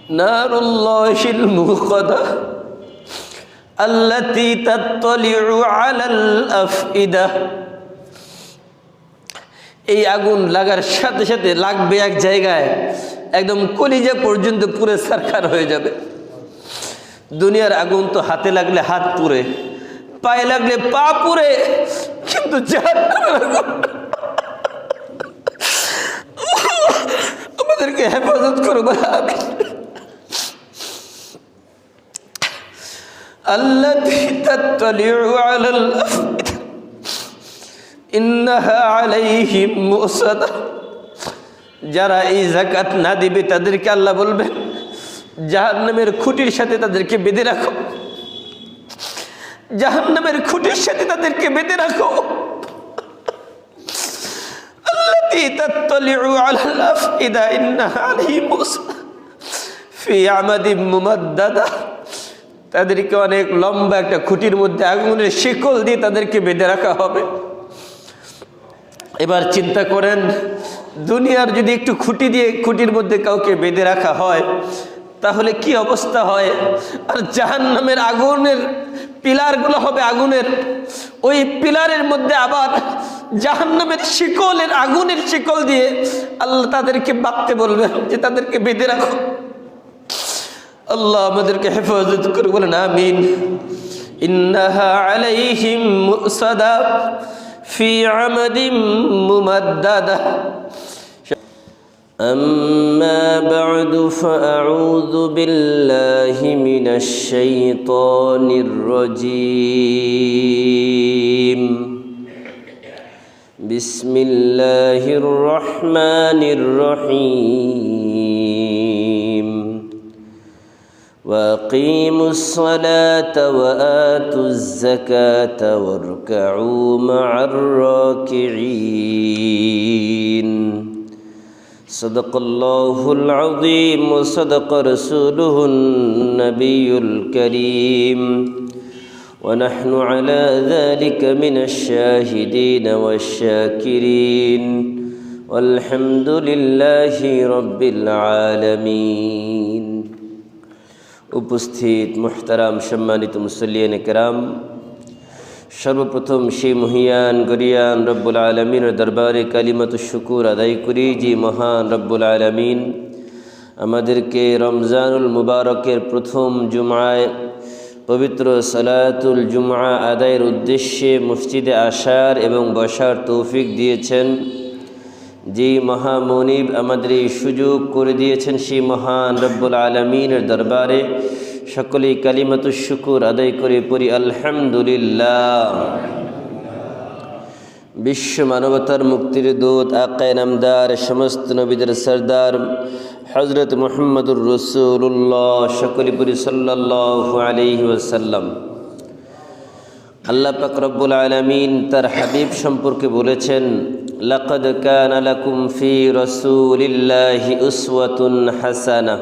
নারুল্লাহিল মুকাদা আল্লাতী তাত্তালিউ আলাল আফইদা। এই আগুন লাগার সাথে সাথে লাগবে এক জায়গায়, একদম কলিজা পর্যন্ত পুরে ছারখার হয়ে যাবে। দুনিয়ার আগুন তো হাতে লাগলে হাত পুড়ে, পায়ে লাগলে পা পুড়ে, কিন্তু জাহান্নামের আগুন আমাদেরকে হেফাজত করো আমিন। আল্লাতী তাত্তালিউ আলাল আফইদা ইন্নাহা আলাইহিম মুসাদা। যারা এই যাকাত না দিবে তাদেরকে আল্লাহ বলবেন জাহান্নামের খুঁটির সাথে তাদেরকে বেঁধে রাখো, জাহান্নামের খুঁটির সাথে তাদেরকে বেঁধে রাখো। আল্লাতী তাত্তালিউ আলাল আফইদা ইন্নাহা আলাইহিম মুসাদা ফি আমাদিম মুমাদ্দাদা। তাদেরকে অনেক লম্বা একটা খুঁটির মধ্যে আগুনের শিকল দিয়ে তাদেরকে বেঁধে রাখা হবে। এবার চিন্তা করেন, দুনিয়ার যদি একটু খুঁটি দিয়ে খুঁটির মধ্যে কাউকে বেঁধে রাখা হয় তাহলে কি অবস্থা হয়। আর জাহান্নামের আগুনের পিলারগুলো হবে আগুনের, ওই পিলারের মধ্যে আবার জাহান্নামের শিকলের আগুনের শিকল দিয়ে আল্লাহ তাদেরকে বাঁধতে বলবেন যে তাদেরকে বেঁধে রাখো। আল্লাহ আমাদেরকে হেফাজত করে বলেন আমিন। ইন্নাহা আলাইহিম মুসাদা ফি আমাদিম মুমাদ্দাদা। أما بعد فأعوذ بالله من الشيطان الرجيم. بسم الله الرحمن الرحيم. وأقيموا الصلاة وآتوا الزكاة واركعوا مع الراكعين. صدق الله العظيم وصدق رسوله النبي الكريم ونحن على ذلك من الشاهدين والشاكرين والحمد لله رب العالمين. উপস্থিত মুহতারাম সম্মানিত মুসল্লিয়ান কিরাম, সর্বপ্রথম সেই মহিয়ান গরিয়ান রব্বুল আলমিনের দরবারে কালিমাতুশ শুকুর আদায় করি যে মহান রব্বুল আলমিন আমাদেরকে রমজানুল মুবারকের প্রথম জুমআয় পবিত্র সালাতুল জুমআ আদায়ের উদ্দেশ্যে মসজিদে আসার এবং বসার তৌফিক দিয়েছেন। যে মহামনিব আমাদের এই সুযোগ করে দিয়েছেন সেই মহান রব্বুল আলমিনের দরবারে সকলেই কালিমাতুশ শুকুর আদায় করে পড়ি আলহামদুলিল্লাহ। বিশ্ব মানবতার মুক্তির দূত আকায়ে নামদার সমস্ত নবীদের সরদার হযরত মুহাম্মদুর রাসূলুল্লাহ সকলে পড়ি সাল্লাল্লাহু আলাইহি ওয়াসাল্লাম। আল্লাহ পাক রব্বুল আলামিন তার হাবিব সম্পর্কে বলেছেন, লাকাদ কানা লাকুম ফি রাসূলিল্লাহি উসওয়াতুন হাসানাহ।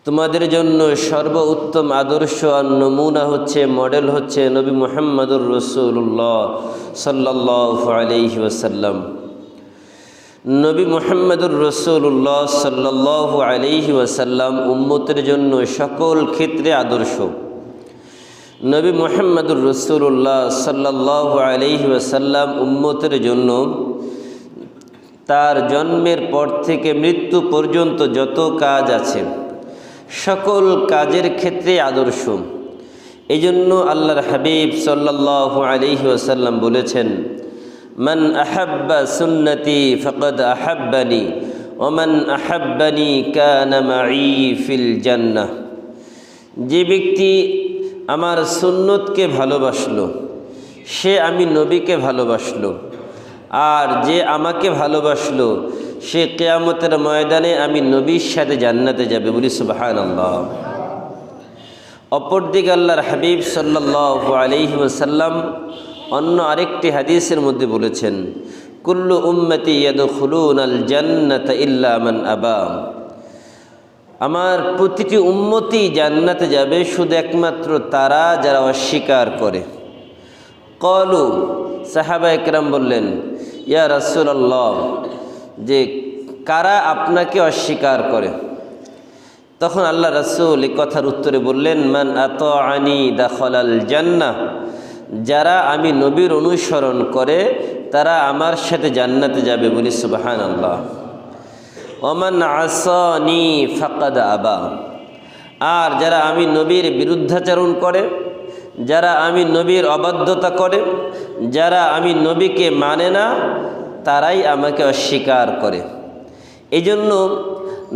তোমাদের জন্য সর্বোত্তম আদর্শ আর নমুনা হচ্ছে, মডেল হচ্ছে নবী মুহাম্মদুর রাসূলুল্লাহ সাল্লাল্লাহু আলাইহি ওয়াসাল্লাম। নবী মুহাম্মদুর রাসূলুল্লাহ সাল্লাল্লাহু আলাইহি ওয়াসাল্লাম উম্মতের জন্য সকল ক্ষেত্রে আদর্শ। নবী মুহাম্মদুর রাসূলুল্লাহ সাল্লাল্লাহু আলাইহি ওয়াসাল্লাম উম্মতের জন্য তার জন্মের পর থেকে মৃত্যু পর্যন্ত যত কাজ আছে সকল কাজের ক্ষেত্রে আদর্শ। এই জন্য আল্লাহর হাবিব সাল্লাল্লাহু আলাইহি ওয়াসাল্লাম বলেছেন, মান আহাব্বা সুন্নতি ফাকাদ আহাব্বানি ওয়া মান আহাব্বানি কানা মাই ফিল জান্নাহ। যে ব্যক্তি আমার সুন্নতকে ভালোবাসলো সে আমি নবীকে ভালোবাসলো, আর যে আমাকে ভালোবাসলো সে কিয়ামতের ময়দানে আমি নবীর সাথে জান্নাতে যাবে। বলি সুবহানাল্লাহ। অপরদিকে আল্লাহর হাবিব সাল্লাল্লাহু আলাইহি ওয়াসাল্লাম অন্য আরেকটি হাদিসের মধ্যে বলেছেন, কুল্লু উম্মতি ইয়াদখুলুনাল জান্নাতা ইল্লা মান আবা। আমার প্রতিটি উম্মতি জান্নাতে যাবে শুধু একমাত্র তারা যারা অস্বীকার করে। ক্বালু, সাহাবায়ে কেরাম বললেন, ইয়া রাসূলুল্লাহ, যে কারা আপনাকে অস্বীকার করে? তখন আল্লাহ রাসূল এই কথার উত্তরে বললেন, মান আতাআনি দাখালাল জান্নাহ, যারা আমি নবীর অনুসরণ করে তারা আমার সাথে জান্নাতে যাবে। বলি সুবহানাল্লাহ। ওমান আসানি ফাকাদ আবা, আর যারা আমি নবীর বিরুদ্ধাচরণ করে, যারা আমি নবীর অবাধ্যতা করে, যারা আমি নবীকে মানে না, তারাই আমাকে অস্বীকার করে। এই জন্য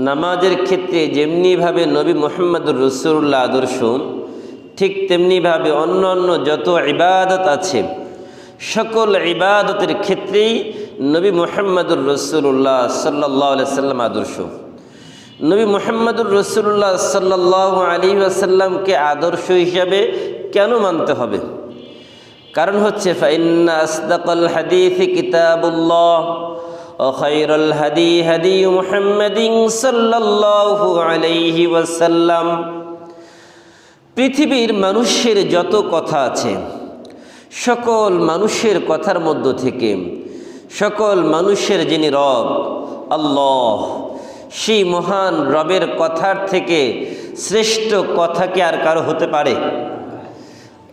নামাজের ক্ষেত্রে যেমনিভাবে নবী মুহাম্মদুর রাসূলুল্লাহ আদর্শ, ঠিক তেমনিভাবে অন্য অন্য যত ইবাদত আছে সকল ইবাদতের ক্ষেত্রেই নবী মুহাম্মদুর রাসূলুল্লাহ সাল্লাল্লাহু আলাইহি সাল্লাম আদর্শ। নবী মুহাম্মদুর রাসূলুল্লাহ সাল্লাল্লাহু আলাইহি ওয়াসাল্লামকে আদর্শ হিসাবে কেন মানতে হবে? কারণ হচ্ছে ফাইন্না আসদাকাল হাদিসি কিতাবুল্লাহ ওয়া খায়রুল হাদি হাদি মুহাম্মাদিন সাল্লাল্লাহু আলাইহি ওয়াসাল্লাম। পৃথিবীর মানুষের যত কথা আছে সকল মানুষের কথার মধ্য থেকে সকল মানুষের যিনি রব আল্লাহ, সেই মহান রবের কথার থেকে শ্রেষ্ঠ কথা কি আর কারো হতে পারে?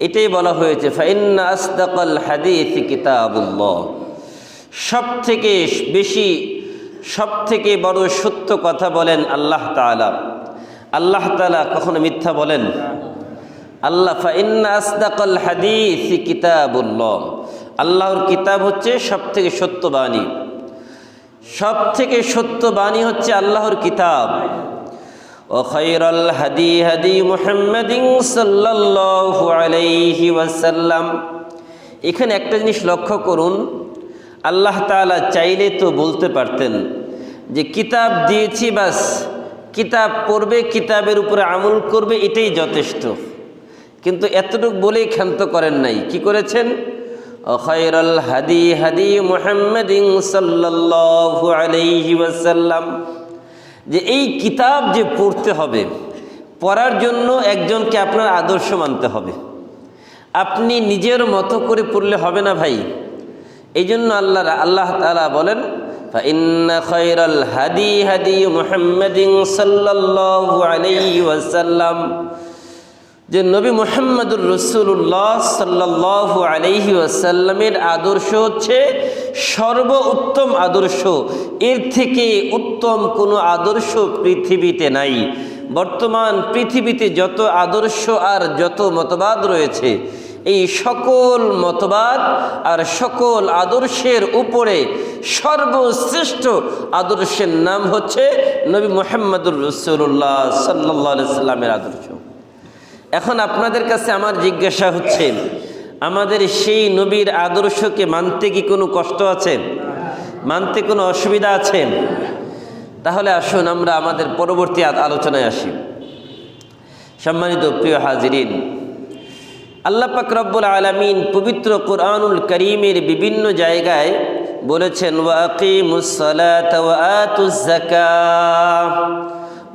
এটাই বলা হয়েছে ফাইন্না আসদাকাল হাদিসি কিতাবুল্লাহ। সবথেকে বেশি সবথেকে বড় সত্য কথা বলেন আল্লাহ তাআলা। আল্লাহ তাআলা কখনো মিথ্যা বলেন? আল্লাহ ফাইন্না আসদাকাল হাদিসি কিতাবুল্লাহ, আল্লাহর কিতাব হচ্ছে সবথেকে সত্য বাণী। সবথেকে সত্য বাণী হচ্ছে আল্লাহর কিতাব। ওয়া খায়রুল হাদি হাদি মুহাম্মাদিন সাল্লাল্লাহু আলাইহি ওয়াসাল্লাম। এখানে একটা জিনিস লক্ষ্য করুন, আল্লাহ তাআলা চাইলে তো বলতে পারতেন যে কিতাব দিয়েছি, বাস কিতাব পড়বে, কিতাবের উপরে আমল করবে, এটাই যথেষ্ট। কিন্তু এতটুকু বলেই ক্ষান্ত করেন নাই। কি করেছেন? খায়রুল হাদি হাদি মুহাম্মাদিন সাল্লাল্লাহু আলাইহি ওয়াসাল্লাম, যে এই কিতাব যে পড়তে হবে, পড়ার জন্য একজনকে আপনার আদর্শ মানতে হবে। আপনি নিজের মতো করে পড়লে হবে না ভাই। এই জন্য আল্লাহ তাআলা বলেন ফাইন্না খায়রাল হাদি হাদি মুহাম্মাদিন সাল্লাল্লাহু আলাইহি ওয়াসাল্লাম, যে নবী মুহাম্মদুর রাসূলুল্লাহ সাল্লাল্লাহু আলাইহি ওয়াসাল্লামের আদর্শ হচ্ছে সর্বোত্তম আদর্শ। এর থেকে উত্তম কোনো আদর্শ পৃথিবীতে নাই। বর্তমান পৃথিবীতে যত আদর্শ আর যত মতবাদ রয়েছে, এই সকল মতবাদ আর সকল আদর্শের উপরে সর্বশ্রেষ্ঠ আদর্শের নাম হচ্ছে নবী মুহাম্মদুর রাসূলুল্লাহ সাল্লাল্লাহু আলাইহি ওয়াসাল্লামের আদর্শ। এখন আপনাদের কাছে আমার জিজ্ঞাসা হচ্ছে, আমাদের সেই নবীর আদর্শকে মানতে কি কোনো কষ্ট আছে? মানতে কোনো অসুবিধা আছে? তাহলে আসুন আমরা আমাদের পরবর্তী আলোচনায় আসি। সম্মানিত প্রিয় হাজিরিন, আল্লাহ পাক রব্বুল আলামিন পবিত্র কোরআনুল কারীমের বিভিন্ন জায়গায় বলেছেন ওয়া আকিমুস সালাতা ওয়া আতুজ যাকাহ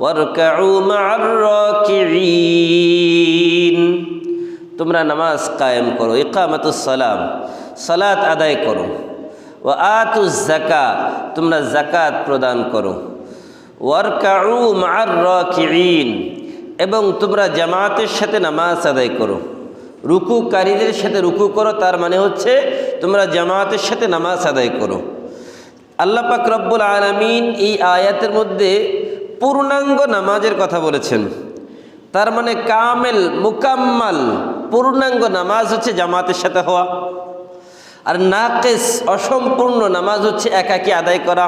ওয়ারকাউ মা'আর রাকিঈন। তোমরা নামাজ কায়েম করো, ইকামাতুস সালাম, সালাত আদায় করো। ওয়া আতুজ যাকাত, তোমরা যাকাত প্রদান করো। ওয়ারকাউ মা'আর রাকিঈন, এবং তোমরা জামাতের সাথে নামাজ আদায় করো। রুকুকারীদের সাথে রুকু করো, তার মানে হচ্ছে তোমরা জামাতের সাথে নামাজ আদায় করো। আল্লাহ পাক রব্বুল আলামিন এই আয়াতের মধ্যে পূর্ণাঙ্গ নামাজের কথা বলেছেন। তার মানে কামেল মুকাম্মাল পূর্ণাঙ্গ নামাজ হচ্ছে জামাতের সাথে হওয়া, আর নাকিস অসম্পূর্ণ নামাজ হচ্ছে একাকী আদায় করা।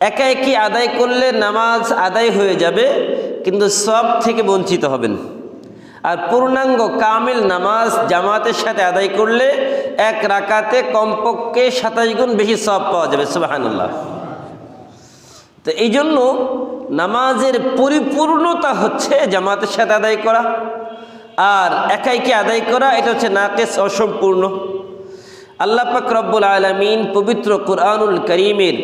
একাকী আদায় করলে নামাজ আদায় হয়ে যাবে, কিন্তু সওয়াব থেকে বঞ্চিত হবেন। আর পূর্ণাঙ্গ কামিল নামাজ জামাতের সাথে আদায় করলে এক রাকাতে কমপক্ষে 27 গুণ বেশি সওয়াব পাওয়া যাবে। সুবহানাল্লাহ। তো এই জন্য নামাজের পরিপূর্ণতা হচ্ছে জামাতের সাথে আদায় করা, আর একাইকে আদায় করা এটা হচ্ছে নাকিস অসম্পূর্ণ। আল্লাহ পাক রব্বুল আলামিন পবিত্র কোরআনুল কারীমের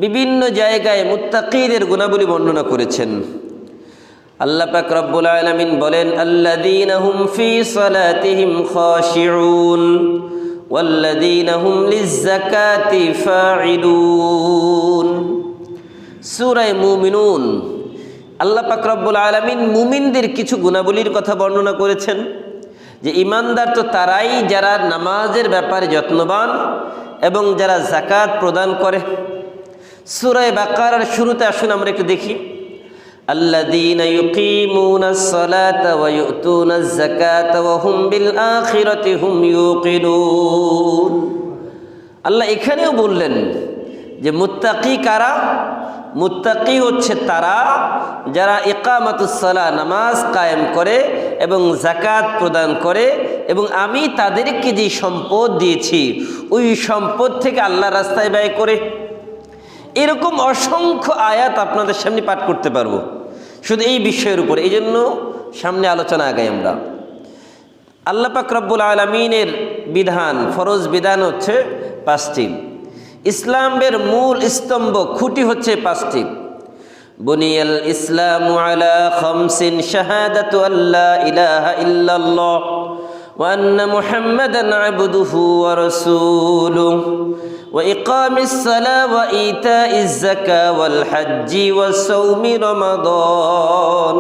বিভিন্ন জায়গায় মুত্তাকিদের গুণাবলী বর্ণনা করেছেন। আল্লাহ পাক রব্বুল আলামিন বলেন আল্লাযীনা হুম ফী সালাতিহিম খাশিউন ওয়াল্লাযীনা হুম লিয-যাকাতি ফাঈলুন। সূরা মুমিনুন আল্লাহ পাক রব্বুল আলামিন মুমিনদের কিছু গুণাবলীর কথা বর্ণনা করেছেন যে ইমানদার তো তারাই যারা নামাজের ব্যাপারে যত্নবান এবং যারা যাকাত প্রদান করে। সূরা বাকারার শুরুতে আসুন আমরা একটু দেখি, আল্লাযীনা ইউকিমুনাস সালাতা ওয়া ইউতুনাজ যাকাতা ওয়া হুম বিল আখিরাতি হুম ইউকিনুন। আল্লাহ এখানেও বললেন যে মুত্তাকি কারা? মুত্তাকি হচ্ছে তারা যারা ইকামাতুস সালাহ নামাজ কায়েম করে এবং যাকাত প্রদান করে এবং আমি তাদেরকে যে সম্পদ দিয়েছি ওই সম্পদ থেকে আল্লাহর রাস্তায় ব্যয় করে। এরকম অসংখ্য আয়াত আপনাদের সামনে পাঠ করতে পারবো শুধু এই বিষয়ের উপর। এই জন্য সামনে আলোচনা আগাই আমরা। আল্লাহ পাক রব্বুল আলামিনের বিধান, ফরজ বিধান হচ্ছে 5টি। ইসলামের মূল স্তম্ভ খুঁটি হচ্ছে 5টি। বুনিয়াল ইসলামু আলা খামসিন শাহাদাতু আল্লা ইলাহা ইল্লাল্লাহ ওয়া আন্না মুহাম্মাদান আবদুহু ওয়া রাসূলুহু ওয়া ইকামিস সালাহ ওয়া ইতাইজ যাকাত ওয়াল হজ্জি ওয়াস সাওমি রমাদান।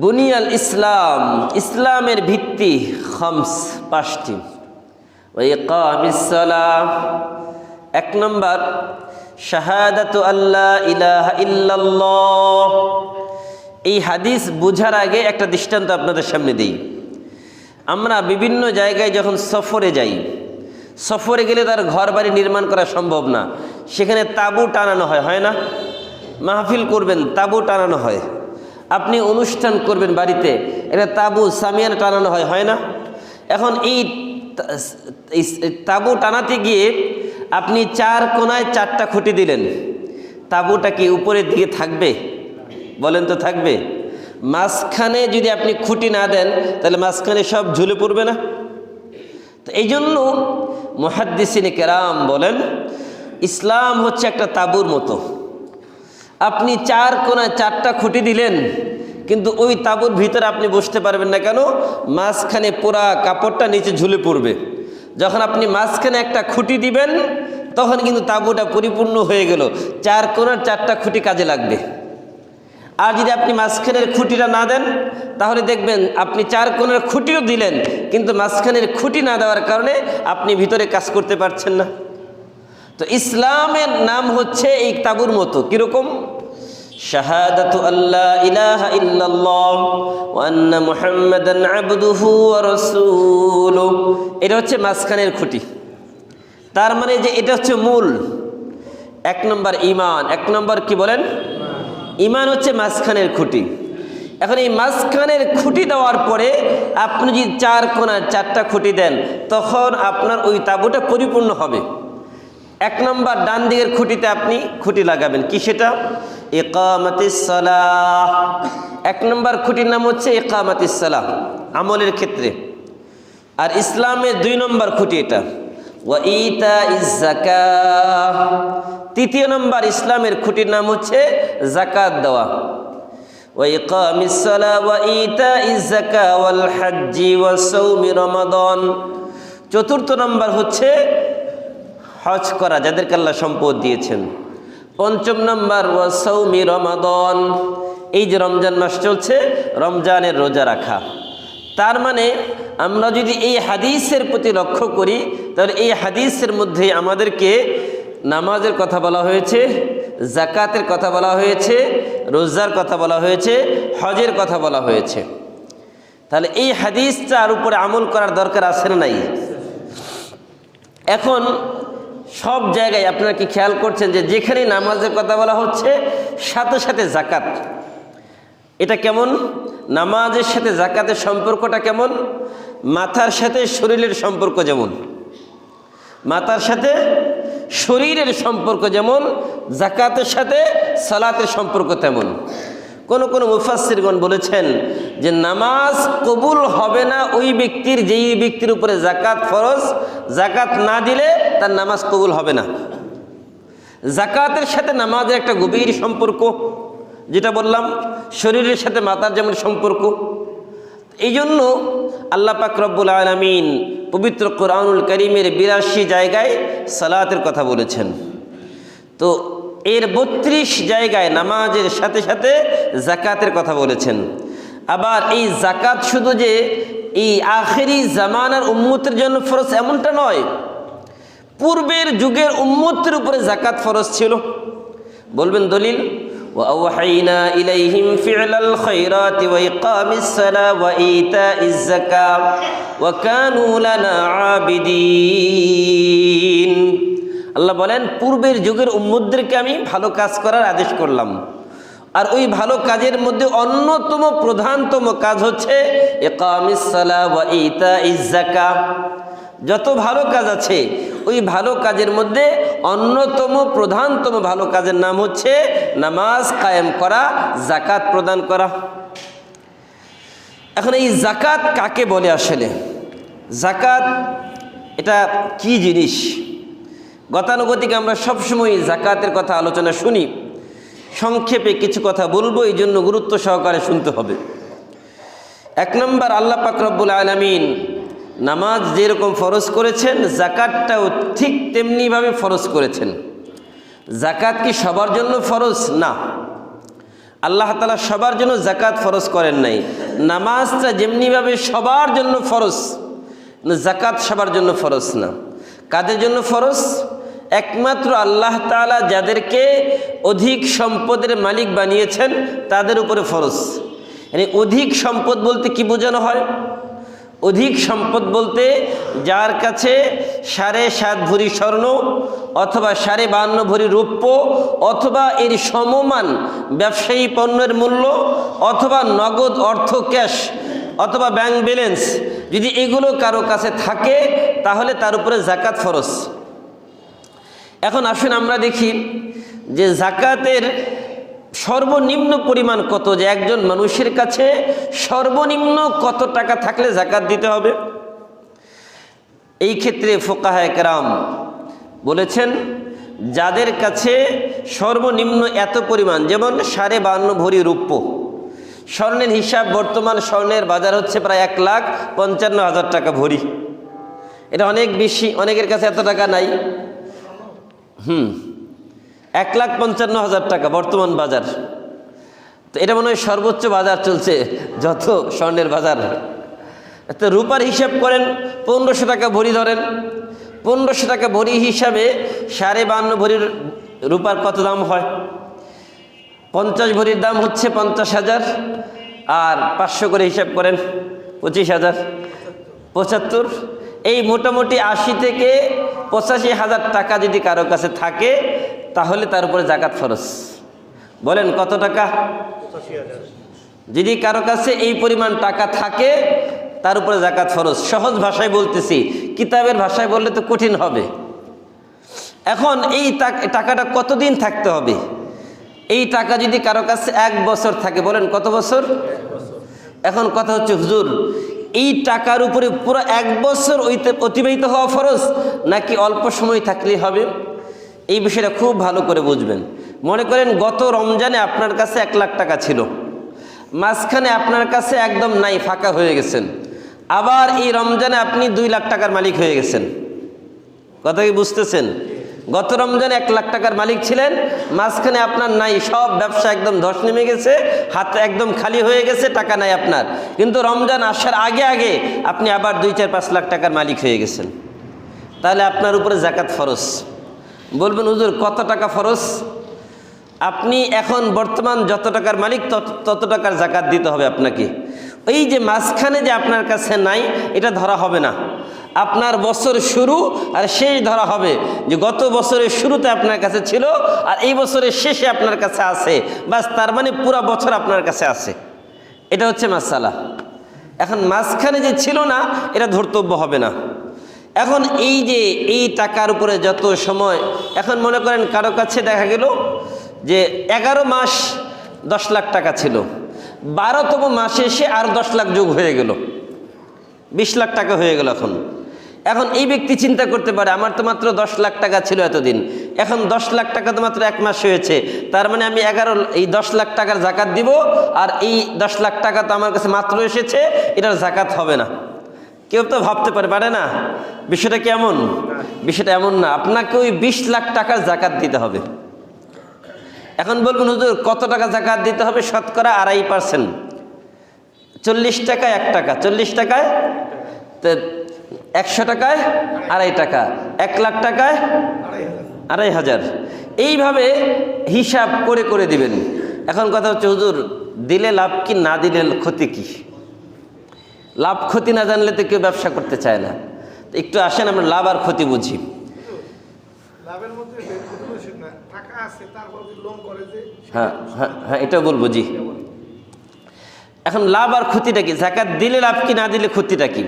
বুনিয়াল ইসলাম, ইসলামের ভিত্তি খামস 5টি। ওয়া ইকামিস সালাহ 1 নম্বর শাহাদাতু আল্লা ইলাহা ইল্লাল্লাহ। এই হাদিস বুঝার আগে একটা দৃষ্টান্ত আপনাদের সামনে দিই। আমরা বিভিন্ন জায়গায় যখন সফরে যাই, সফরে গেলে তার ঘর বাড়ি নির্মাণ করা সম্ভব না, সেখানে তাঁবু টানানো হয়, হয় না? মাহফিল করবেন তাঁবু টানানো হয়, আপনি অনুষ্ঠান করবেন বাড়িতে এটা তাঁবু সামিয়ানা টানানো হয়, হয় না? এখন এই তাঁবু টানাতে গিয়ে আপনি 4 কোণায় 4টা খুঁটি দিলেন, তাঁবুটা কি উপরের দিকে থাকবে? বলেন তো থাকবে? মাঝখানে যদি আপনি খুঁটি না দেন তাহলে মাঝখানে সব ঝুলে পড়বে না? তো এই জন্য মুহাদ্দিসিনে কেরাম বলেন ইসলাম হচ্ছে একটা তাঁবুর মতো। আপনি 4 কোণায় 4টা খুঁটি দিলেন কিন্তু ওই তাঁবুর ভিতরে আপনি বসতে পারবেন না। কেন? মাঝখানে পুরা কাপড়টা নিচে ঝুলে পড়বে। যখন আপনি মাঝখানে একটা খুঁটি দিবেন তখন কিন্তু তাঁবুটা পরিপূর্ণ হয়ে গেল, 4 কোণার 4টা খুঁটি কাজে লাগবে। আর যদি আপনি মাঝখানের খুঁটিটা না দেন তাহলে দেখবেন আপনি 4 কোণের খুঁটিও দিলেন কিন্তু মাঝখানের খুঁটি না দেওয়ার কারণে আপনি ভিতরে কাজ করতে পারছেন না। তো ইসলামের নাম হচ্ছে এই তাঁবুর মতো। কীরকম? শাহাদাতু আল্লা ইলাহা ইল্লাল্লাহ ওয়া আন্না মুহাম্মাদান আবদুহু ওয়া রাসূলুহু, এটা হচ্ছে মাঝখানের খুঁটি। তার মানে যে এটা হচ্ছে মূল। 1 নম্বর ঈমান। 1 নম্বর কি বলেন? ঈমান হচ্ছে মাঝখানের খুঁটি। এখন এই মাঝখানের খুঁটি দেওয়ার পরে আপনি যদি 4 কোণায় 4টা খুঁটি দেন তখন আপনার ওই তাঁবুটা পরিপূর্ণ হবে। 1 নম্বর ডান দিকের খুঁটিতে আপনি খুঁটি লাগাবেন, কি সেটা? ইকামাতিস সালাহ। 1 নম্বর খুঁটির নাম হচ্ছে ইকামাতিস সালাহ আমলের ক্ষেত্রে। আর ইসলামের 2 নম্বর খুঁটি এটা, ওয়া ইতাইজ যাকাত। 3য় নম্বর ইসলামের খুঁটির নাম হচ্ছে যাকাত দেওয়া। ওয়া ইকামিস সালাহ ওয়া ইতাইজ যাকাত ওয়াল হজ্জি ওয়াস সাওমি রমাদান। 4র্থ নম্বর হচ্ছে হজ করা, যাদেরকে আল্লাহ সম্পদ দিয়েছেন। 5ম নম্বর ওয়া সাওমি রমাদান, এই যে রমজান মাস চলছে রমজানের রোজা রাখা। তার মানে আমরা যদি এই হাদিসের প্রতি লক্ষ্য করি তাহলে এই হাদিসের মধ্যে আমাদেরকে নামাজের কথা বলা হয়েছে, যাকাতের কথা বলা হয়েছে, রোজার কথা বলা হয়েছে, হজের কথা বলা হয়েছে। তাহলে এই হাদিসটার উপরে আমল করার দরকার আছে না নাই? এখন সব জায়গায় আপনারা কি খেয়াল করছেন যে যেখানে নামাজের কথা বলা হচ্ছে সাথে সাথে যাকাত? এটা কেমন? নামাজের সাথে যাকাতের সম্পর্কটা কেমন? মাথার সাথে শরীরের সম্পর্ক যেমন, মাথার সাথে শরীরের সম্পর্ক যেমন, যাকাতের সাথে সালাতের সম্পর্ক তেমন। কোন কোন মুফাসসিরগণ বলেছেন যে নামাজ কবুল হবে না ওই ব্যক্তির যেই ব্যক্তির উপরে যাকাত ফরজ, যাকাত না দিলে তার নামাজ কবুল হবে না। যাকাতের সাথে নামাজের একটা গভীর সম্পর্ক, যেটা বললাম শরীরের সাথে মাথার যেমন সম্পর্ক। এই জন্য আল্লাহ পাক রব্বুল আলামিন পবিত্র কোরআনুল কারীমের 82 জায়গায় সালাতের কথা বলেছেন। তো এর 32 জায়গায় নামাজের সাথে সাথে যাকাতের কথা বলেছেন। আবার এই যাকাত শুধু যে এই আখেরি জামানার উম্মতের জন্য ফরজ এমনটা নয়, পূর্বের যুগের উম্মতের উপরে যাকাত ফরজ ছিল। বলবেন দলিল? وأوحينا إليهم فعل الخيرات وإقام الصلاة وإيتاء الزكاة وكانوا لنا عابدين। আল্লাহ বলেন পূর্বের যুগের উম্মতদেরকে আমি ভালো কাজ করার আদেশ করলাম, আর ওই ভালো কাজের মধ্যে অন্যতম প্রধানতম কাজ হচ্ছে ইকামিস সালাহ ওয়া ইতাইজ যাকাত। যত ভালো কাজ আছে ওই ভালো কাজের মধ্যে অন্যতম প্রধানতম ভালো কাজের নাম হচ্ছে নামাজ কায়েম করা, যাকাত প্রদান করা। এখন এই যাকাত কাকে বলে? আসলে যাকাত এটা কি জিনিস? গতানুগতিক আমরা সবসময় যাকাতের কথা আলোচনা শুনি, সংক্ষেপে কিছু কথা বলবো, এই জন্য গুরুত্ব সহকারে শুনতে হবে। 1 নম্বর, আল্লাহ পাক রব্বুল আলামিন নামাজ যেরকম ফরজ করেছেন যাকাতটাও ঠিক তেমনিভাবে ফরজ করেছেন। যাকাত কি সবার জন্য ফরজ? না, আল্লাহ তাআলা সবার জন্য যাকাত ফরজ করেন নাই। নামাজটা যেমনিভাবে সবার জন্য ফরজ, যাকাত সবার জন্য ফরজ না। কাদের জন্য ফরজ? একমাত্র আল্লাহ তাআলা যাদেরকে অধিক সম্পদের মালিক বানিয়েছেন তাদের উপরে ফরজ। মানে অধিক সম্পদ বলতে কি বোঝানো হয়? অধিক সম্পদ বলতে যার কাছে 7.5 ভরি স্বর্ণ অথবা 52.5 ভরি রৌপ্য অথবা এর সমমান ব্যবসায়ী পণ্যের মূল্য অথবা নগদ অর্থ ক্যাশ অথবা ব্যাংক ব্যালেন্স, যদি এগুলো কারো কাছে থাকে তাহলে তার উপরে যাকাত ফরজ। এখন আসুন আমরা দেখি যে যাকাতের সর্বনিম্ন পরিমাণ কত, যে একজন মানুষের কাছে সর্বনিম্ন কত টাকা থাকলে যাকাত দিতে হবে। এই ক্ষেত্রে ফুকাহায়ে কেরাম বলেছেন যাদের কাছে সর্বনিম্ন এত পরিমাণ, যেমন 52.5 ভরি রৌপ্য, স্বর্ণের হিসাব বর্তমান স্বর্ণের বাজার হচ্ছে প্রায় 1,55,000 টাকা ভরি। এটা অনেক বেশি, অনেকের কাছে এত টাকা নাই। 1,55,000 টাকা বর্তমান বাজার। তো এটা মনে হয় সর্বোচ্চ বাজার চলছে যত স্বর্ণের বাজার। তো রূপার হিসাব করেন, 1500 টাকা ভরি ধরেন। 1500 টাকা ভরি হিসাবে 52.5 ভরির রূপার কত দাম হয়? 50 ভরির দাম হচ্ছে 50,000, আর 500 করে হিসাব করেন 25,000, 75। এই মোটামুটি 80 থেকে 85,000 টাকা যদি কারো কাছে থাকে তাহলে তার উপরে যাকাত ফরজ। বলেন কত টাকা? 85,000। যদি কারো কাছে এই পরিমাণ টাকা থাকে তার উপরে যাকাত ফরজ। সহজ ভাষায় বলতেছি, কিতাবের ভাষায় বললে তো কঠিন হবে। এখন এই টাকাটা কতদিন থাকতে হবে? এই টাকা যদি কারো কাছে 1 বছর থাকে, বলেন কত বছর? এখন কথা হচ্ছে হুজুর এই টাকার উপরে পুরো 1 বছর অতিবাহিত হওয়া ফরজ নাকি অল্প সময় থাকলেই হবে? এই বিষয়টা খুব ভালো করে বুঝবেন। মনে করেন গত রমজানে আপনার কাছে 1 লাখ টাকা ছিল, মাঝখানে আপনার কাছে একদম নাই, ফাঁকা হয়ে গেছেন। আবার এই রমজানে আপনি 2 লাখ টাকার মালিক হয়ে গেছেন। কথা কি বুঝতেছেন? গত রমজানে 1 লাখ টাকার মালিক ছিলেন, মাঝখানে আপনার নাই, সব ব্যবসা একদম ধস নেমে গেছে, হাত একদম খালি হয়ে গেছে, টাকা নাই আপনার। কিন্তু রমজান আসার আগে আগে আপনি আবার 2, 4, 5 লাখ টাকার মালিক হয়ে গেছেন। তাহলে আপনার উপরে যাকাত ফরজ। বলবেন হুজুর কত টাকা ফরজ? আপনি এখন বর্তমান যত টাকার মালিক তত টাকার যাকাত দিতে হবে আপনাকে। এই যে মাঝখানে যে আপনার কাছে নাই এটা ধরা হবে না। আপনার বছর শুরু আর শেষ ধরা হবে, যে গত বছরের শুরুতে আপনার কাছে ছিল আর এই বছরের শেষে আপনার কাছে আছে, বাস তার মানে পুরো বছর আপনার কাছে আছে। এটা হচ্ছে মাসালা। এখন মাঝখানে যে ছিল না এটা ধর্তব্য হবে না। এখন এই যে এই টাকার উপরে যত সময়, এখন মনে করেন কারো কাছে দেখা গেল যে 11 মাস 10 লাখ টাকা ছিল, 12তম মাসে এসে আর 10 লাখ যোগ হয়ে গেল, 20 লাখ টাকা হয়ে গেল। এখন এই ব্যক্তি চিন্তা করতে পারে আমার তো মাত্র 10 লাখ টাকা ছিল এতদিন, এখন 10 লাখ টাকা তো মাত্র 1 মাস হয়েছে, তার মানে আমি 10 লাখ টাকার যাকাত দিব, আর এই 10 লাখ টাকা তো আমার কাছে মাত্র এসেছে, এটার যাকাত হবে না। কেউ তো ভাবতে পারে না। বিষয়টা কেমন? বিষয়টা এমন না, আপনাকে ওই 20 লাখ টাকার যাকাত দিতে হবে। এখন বলবেন হুজুর কত টাকা যাকাত দিতে হবে? শতকরা 2.5%। 40 টাকায় 1 টাকা, 40 টাকায় 100 টাকায় 2.5 টাকা, 1 লাখ টাকায় 2.5 এইভাবে হিসাব করে করে দিবেন। এখন কথা হচ্ছে হুজুর দিলে লাভ কি, না দিলে ক্ষতি কি? লাভ ক্ষতি না জানলে তো কেউ ব্যবসা করতে চায় না। তো একটু আসেন আমরা লাভ আর ক্ষতি বুঝি। হ্যাঁ হ্যাঁ হ্যাঁ, এটা বলবো জি। এখন লাভ আর ক্ষতিটা কি? যাকাত দিলে লাভ কি, না দিলে ক্ষতিটা কি?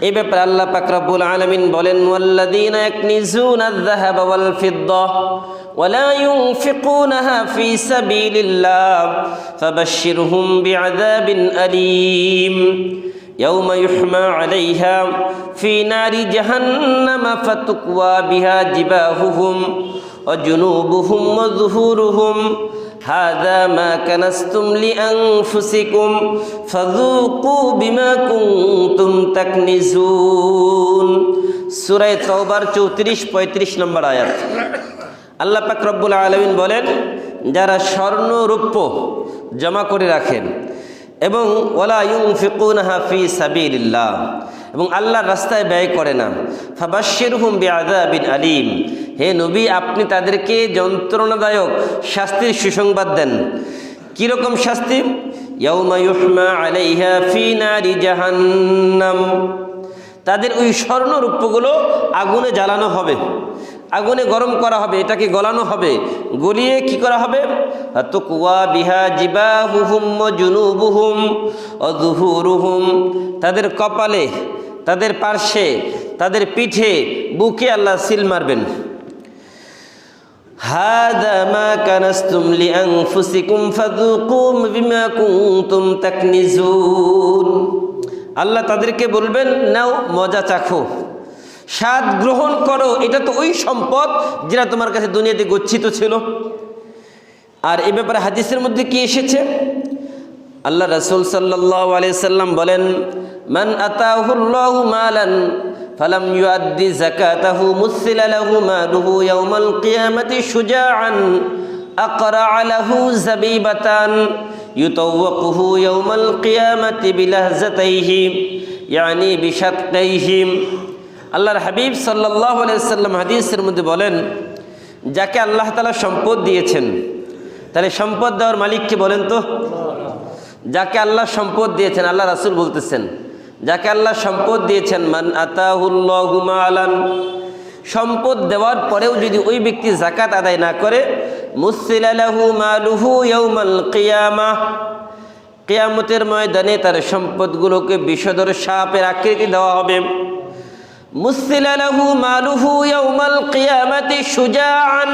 এই ব্যাপারে আল্লাহ পাক রব্বুল আলামিন বলেন, ওয়াল্লাযীনা ইয়াকনিজুনা আয-যাহাবা ওয়াল ফিদ্দা ওয়া লা ইউনফিকুনাহা ফী সাবিলিল্লাহ ফাবাশশিরহুম বিআযাবিন আলীম ইয়াওমা ইউহমা আলাইহা ফী নারি জাহান্নামা ফাতুকওয়া বিহা জিবাহুহুম ওয়া জুনুবুহুম ওয়া যুহুরুহুম হাযা মা কানাসতুম লিআনফুসিকুম ফাযুকু বিমা কুনতুম তাকনিজুন। সূরা তাওবার 34-35 নম্বর আয়াত। আল্লাহ পাক রব্বুল আলামিন বলেন, যারা স্বর্ণ রৌপ্য জমা করে রাখেন এবং ওয়ালা ইউনফিকুনাহা ফী সাবিলিল্লাহ, এবং আল্লাহর রাস্তায় ব্যয় করে না, ফাবাশশিরহুম বিআযাবিন আলীম, হে নবী আপনি তাদেরকে যন্ত্রণাদায়ক শাস্তির সুসংবাদ দেন। কীরকম শাস্তি? ইয়াউমা ইউহমা আলাইহা ফী নারি জাহান্নাম, তাদের ওই স্বর্ণ রৌপ্যগুলো আগুনে জ্বালানো হবে, আগুনে গরম করা হবে, এটাকে গলানো হবে, গলিয়ে কি করা হবে? তুকওয়া বিহা জিবাহুহুম ওয়া জুনুবুহুম ওয়া যুহুরুহুম, তাদের কপালে, তাদের পার্শ্বে, তাদের পিঠে, বুকে আল্লাহ সিল মারবেন। হাযা মা কানাসতুম লিআনফুসিকুম ফাযুকু বিমা কুনতুম তাকনিজুন, আল্লাহ তাদেরকে বলবেন নাও মজা চাখো, স্বাদ গ্রহণ করো, এটা তো ওই সম্পদ যেটা তোমার কাছে দুনিয়াতে গচ্ছিত ছিল। আর এ ব্যাপারে হাদিসের মধ্যে কি এসেছে? আল্লাহ রাসূল সাল্লাল্লাহু আলাইহি সাল্লাম বলেন, মান আতাহুল্লাহু মালান ফালাম ইউআদ্দি যাকাতাহু মুসিলা লাহু মালুহু ইয়াউমাল কিয়ামাতি শুজাআন আকরা লাহু যাবিবাতান ইউতাওয়াকুহু ইয়াউমাল কিয়ামাতি বিলাহজাতাইহি ইয়ানি বিশাতকাইহি। আল্লাহর হাবিব সাল্লাল্লাহু আলাইহি সাল্লাম হাদিসের মধ্যে বলেন, যাকে আল্লাহ তাআলা সম্পদ দিয়েছেন, তাহলে সম্পদ দেওয়ার মালিককে বলেন তো? যাকে আল্লাহ সম্পদ দিয়েছেন, আল্লাহ রাসূল বলতেছেন, যাকে আল্লাহ সম্পদ দিয়েছেন, মান আতাহুল্লাহু মালান, সম্পদ দেওয়ার পরেও যদি ওই ব্যক্তি যাকাত আদায় না করে, মুসিলা লাহু মালুহু ইয়াউমাল কিয়ামাহ, কিয়ামতের ময়দানে তার সম্পদগুলোকে বিষধর সাপের আকৃতি দেওয়া হবে। মুসিলা লাহু মালুহু ইয়াউমাল কিয়ামাতি শুজাআন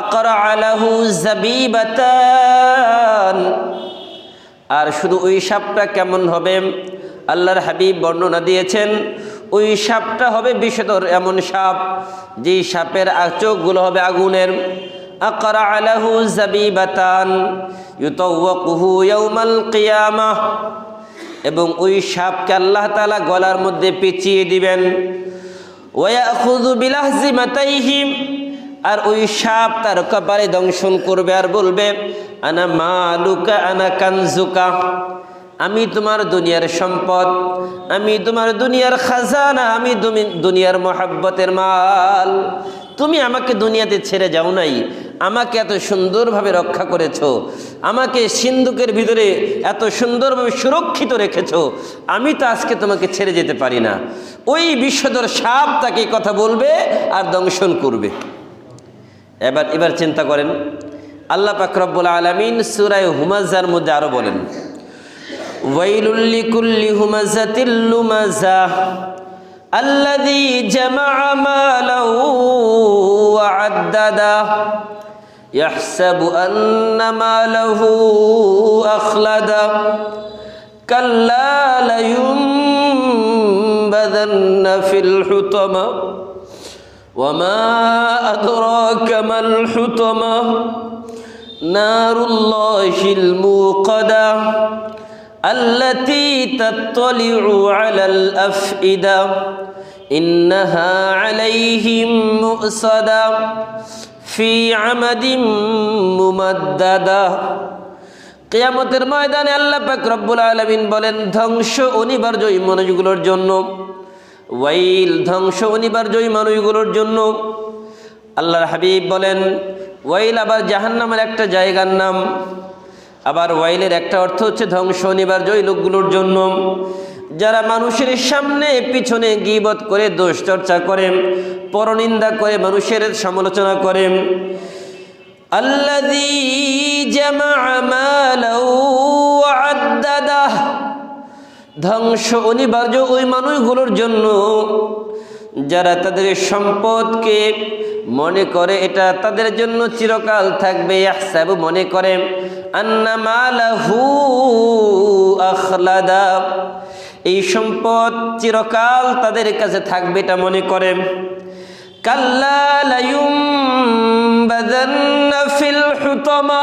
আকরা লাহু যাবিবাতান, আর শুধু ওই সাপটা কেমন হবে? আল্লাহর হাবিব বর্ণনা দিয়েছেন, ওই সাপটা হবে বিষধর এমন সাপ, যেই সাপের চোখগুলো হবে আগুনের। আকরা লাহু যাবিবাতান ইউতাওয়াকুহু ইয়াউমাল কিয়ামাহ, এবং ওই সাপকে আল্লাহ তাআলা গলার মধ্যে পেঁচিয়ে দিবেন। ওয়া ইয়াখুযু বিলাহজিমাতাইহি, আর ওই সাপ তার কপালে দংশন করবে আর বলবে, আনা মালুকা আনা কানজুকা, আমি তোমার দুনিয়ার সম্পদ, আমি তোমার দুনিয়ার খাজানা, আমি দুনিয়ার মহাব্বতের মাল। তুমি আমাকে দুনিয়াতে ছেড়ে যাও নাই, আমাকে এত সুন্দরভাবে রক্ষা করেছো, আমাকে সিন্ধুকের ভিতরে এত সুন্দরভাবে সুরক্ষিত রেখেছো, আমি তো আজকে তোমাকে ছেড়ে যেতে পারি না। ওই বিষধর সাপ তাকে কথা বলবে আর দংশন করবে। এবার চিন্তা করেন, আল্লাহ পাক রব্বুল আলামিন সূরা হুমাযার মধ্যে আরো বলেন, ওয়াইলুল লিকুল্লি হুমাযাতিল লুমাযাহ আল্লাযী জামাআ মালাহু ওয়া আদ্দাদা ইয়াহসাবু আন্না মালাহু আখলাদা কাল্লা লায়ুনবাযান্না ফিল হুতামা ওয়ামা আদরাকা মাল হুতামা নারুল্লাহিল মুকাদা আল্লাতী তাত্তালিউ আলাল আফইদা ইন্নাহা আলাইহিম মুসাদা ফি আমাদিম মুমাদ্দাদা। কিয়ামতের ময়দানে আল্লাহ পাক রব্বুল আলামিন বলেন, ধ্বংস অনিবার্য এই মানুষগুলোর জন্য, ওয়াইল, ধ্বংস অনিবার্য এই মানুষগুলোর জন্য। আল্লাহর হাবিব বলেন, ওয়াইল আবার জাহান্নামের একটা জায়গার নাম, আবার ওয়াইলের একটা অর্থ হচ্ছে ধ্বংস অনিবার্য এই লোকগুলোর জন্য, যারা মানুষের সামনে পিছনে গীবত করে, দোষ চর্চা করে, পরনিন্দা করে, মানুষের সমালোচনা করে। আল্লাযী জামাআ মালাহু ওয়া আদ্দাদাহ, ধ্বংস অনিবার্য ওই মানুষগুলোর জন্য যারা তাদের সম্পদকে মনে করে এটা তাদের জন্য চিরকাল থাকবে। ইয়াহসাবু, মনে করে, আন্না মালাহু আখলাদা, এই সম্পদ চিরকাল তাদের কাছে থাকবে এটা মনে করে। কাল্লা লায়ুমবাযান্না ফিল হুতামা,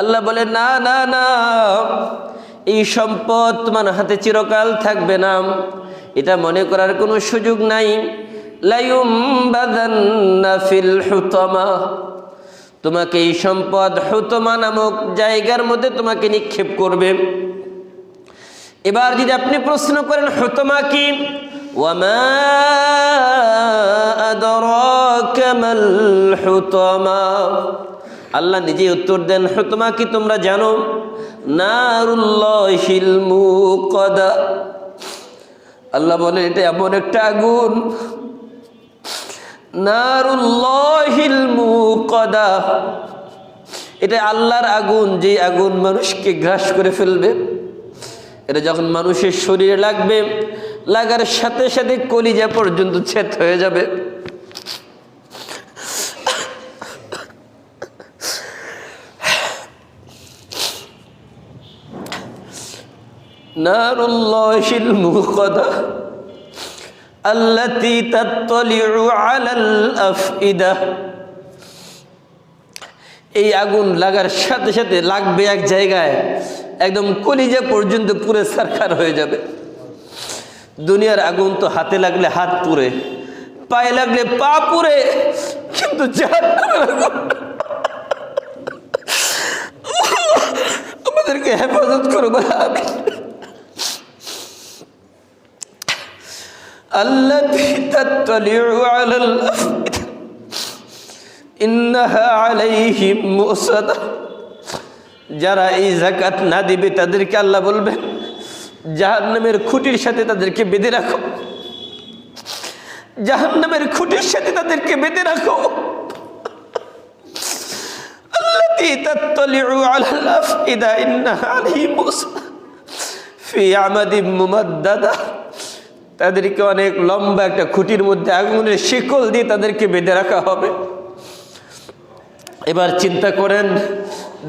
আল্লাহ বলে না না না, এই সম্পদ তোমার হাতে চিরকাল থাকবে না, এটা মনে করার কোনো সুযোগ নাই। লায়ুমবাযান্না ফিল হুতামা, তোমাকে এই সম্পদ হুতামা নামক জায়গার মধ্যে তোমাকে নিক্ষেপ করবে। এবার যদি আপনি প্রশ্ন করেন হুতামা কি, ওয়ামা আদরাকা মাল হুতামা, আল্লাহ নিজে উত্তর দেন, হুতামা কি তোমরা জানো? নারুল্লাহিল মুকাদা, আল্লাহ বলেন এটা এমন একটা আগুন, নারুল্লাহিল মুকাদা, এটা আল্লাহর আগুন, যে আগুন মানুষকে গ্রাস করে ফেলবে। এটা যখন মানুষের শরীরে লাগবে, লাগার সাথে সাথে কলিজা পর্যন্ত ছেদ হয়ে যাবে। নারুল্লাহিল মুকাদা আল্লাতী তাত্তালিউ আলাল আফইদা, এই আগুন লাগার সাথে সাথে লাগবে এক জায়গায়, একদম কলিজা পর্যন্ত পুরে ছারখার হয়ে যাবে। দুনিয়ার আগুন তো হাতে লাগলে হাত পুড়ে, পায়ে লাগলে পা পুড়ে, কিন্তু জাহান্নামের আগুন আমাদেরকে হেফাজত করবে। আল্লাতী তাত্তালিউ আলাল আফইদা ইন্নাহা আলাইহিম মুসাদা, যারা এই যাকাত না দিবে তাদেরকে আল্লাহ বলবেন জাহান্নামের খুঁটির সাথে তাদেরকে বেঁধে রাখো, জাহান্নামের খুঁটির সাথে তাদেরকে বেঁধে রাখো। আল্লাতী তাত্তালিউ আলাল আফইদা ইন্নাহা আলাইহিম মুসাদা ফি আমাদিম মুমাদ্দাদা, তাদেরকে অনেক লম্বা একটা খুঁটির মধ্যে আগুনের শিকল দিয়ে তাদেরকে বেঁধে রাখা হবে। এবার চিন্তা করেন,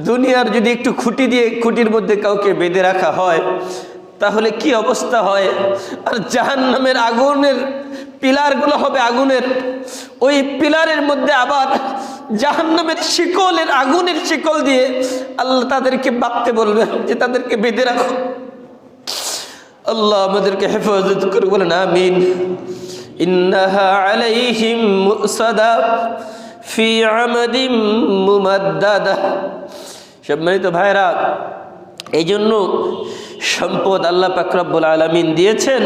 দুনিয়ার যদি একটু খুঁটি দিয়ে খুঁটির মধ্যে কাউকে বেঁধে রাখা হয় তাহলে কি অবস্থা হয়, আর জাহান্নামের আগুনের পিলারগুলো হবে আগুনের, ওই পিলারের মধ্যে আবার জাহান্নামের শিকলের আগুনের শিকল দিয়ে আল্লাহ তাদেরকে বাঁধতে বলবেন যে তাদেরকে বেঁধে রাখো। আল্লাহ আমাদেরকে হেফাজত করে, বলেন আমিন। ইন্নাহা আলাইহিম মুসাদা ফি আমাদিম মুমাদ্দাদা। সম্মানিত ভাইরা, এই জন্য সম্পদ আল্লাহ পাক রব্বুল আলামিন দিয়েছেন,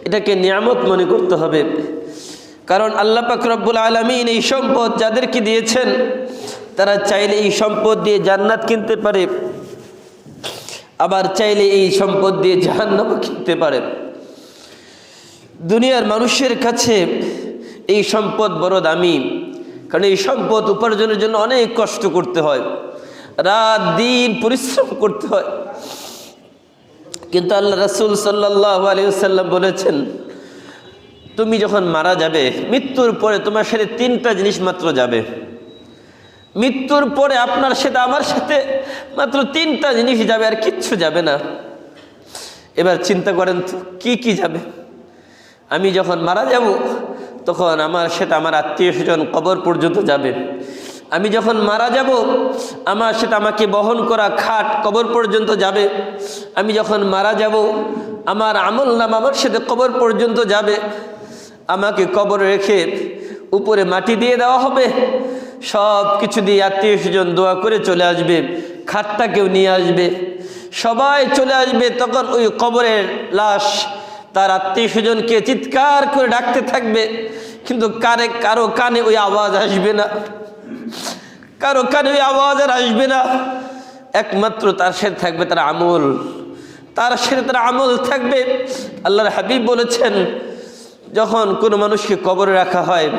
এটাকে নিয়ামত মনে করতে হবে। কারণ আল্লাহ পাক রব্বুল আলামিন এই সম্পদ যাদেরকে দিয়েছেন তারা চাইলে এই সম্পদ দিয়ে জান্নাত কিনতে পারে, আবার চাইলে এই সম্পদ দিয়ে জাহান্নাম কিনতে পারে। দুনিয়ার মানুষের কাছে এই সম্পদ বড় দামি, কারণ এই সম্পদ উপার্জনের জন্য অনেক কষ্ট করতে হয়, রাত দিন পরিশ্রম করতে হয়। কিন্তু আল্লাহ রাসূল সাল্লাল্লাহু আলাইহি ওয়াসাল্লাম বলেছেন, তুমি যখন মারা যাবে, মৃত্যুর পরে তোমার সাথে তিনটা জিনিস মাত্র যাবে। মৃত্যুর পরে আপনার সাথে আমার সাথে মাত্র তিনটা জিনিস যাবে, আর কিচ্ছু যাবে না। এবার চিন্তা করেন তো কি কি যাবে। আমি যখন মারা যাব তখন আমার সাথে আমার আত্মীয় স্বজন কবর পর্যন্ত যাবে। আমি যখন মারা যাব আমার সাথে আমাকে বহন করা খাট কবর পর্যন্ত যাবে। আমি যখন মারা যাব আমার আমল নাম আমার সাথে কবর পর্যন্ত যাবে। আমাকে কবর রেখে উপরে মাটি দিয়ে দেওয়া হবে, সব কিছু দিয়ে আত্মীয় স্বজন দোয়া করে চলে আসবে, খাটটাকেও নিয়ে আসবে, সবাই চলে আসবে। তখন ওই কবরের লাশ তার আত্মীয় স্বজনকে চিৎকার করে ডাকতে থাকবে, কিন্তু কারো কানে ওই আওয়াজ আসবে না, কারো কানে ওই আওয়াজ আর আসবে না। একমাত্র তার সাথে থাকবে তার আমল, তার সাথে তার আমল থাকবে। আল্লাহর হাবিব বলেছেন, যখন কোনো মানুষকে কবরে রাখা হয়,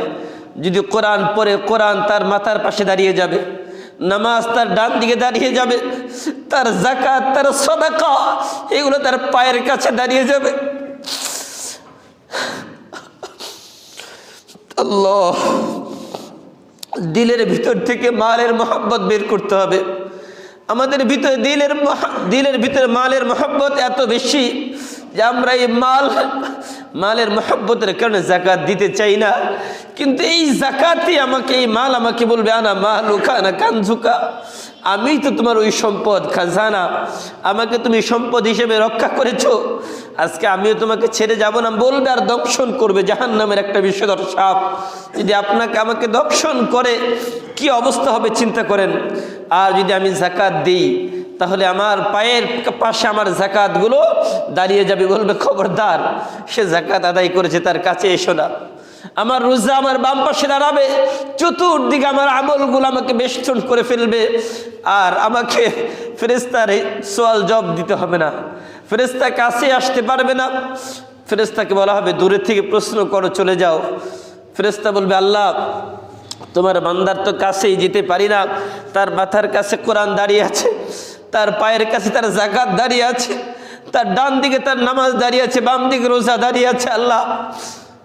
যদি কোরআন পড়ে, কোরআন তার মাথার পাশে দাঁড়িয়ে যাবে, নামাজ তার ডান দিকে দাঁড়িয়ে যাবে, তার যাকাত, তার সাদাকা এগুলো তার পায়ের কাছে দাঁড়িয়ে যাবে। আল্লাহ, দিলের ভিতর থেকে মালের মহব্বত বের করতে হবে। আমাদের ভিতরে দিলের ভিতরে মালের মহব্বত এত বেশি যে আমরা এই মালের মহব্বতের কারণে যাকাত দিতে চাই না। কিন্তু এই যাকাতই আমাকে, এই মাল আমাকে বলবে আনা মালুকা আনা কানজুকা, আমি তো তোমার ওই সম্পদ, খাজানা, আমাকে তুমি সম্পদ হিসেবে রক্ষা করেছো, আজকে আমিও তোমাকে ছেড়ে যাব না বলবে, আর দংশন করবে। জাহান্নামের একটা বিষধর সাপ যদি আমাকে দংশন করে কি অবস্থা হবে চিন্তা করেন। আর যদি আমি যাকাত দিই, তাহলে আমার পায়ের পাশে আমার যাকাতগুলো দাঁড়িয়ে যাবে, বলবে খবরদার, সে যাকাত আদায় করেছে, তার কাছে এসো না। আমার রোজা আমার বাম পাশে দাঁড়াবে, চতুর্দিকে আমার আমলগুলো আমাকে বেষ্টন করে ফেলবে, আর আমাকে ফেরেশতার সওয়াল জবাব দিতে হবে না, ফেরেশতা কাছে আসতে পারবে না। ফেরেশতাকে বলা হবে দূরে থেকে প্রশ্ন করো, চলে যাও। ফেরেশতা বলবে আল্লাহ, তোমার বান্দার তো কাছেই যেতে পারি না, তার মাথার কাছে কোরআন দাঁড়িয়ে আছে, তার পায়ের কাছে তার যাকাত দাঁড়িয়ে আছে, তার ডান দিকে তার নামাজ দাঁড়িয়ে আছে, বাম দিকে রোজা দাঁড়িয়ে আছে। আল্লাহ,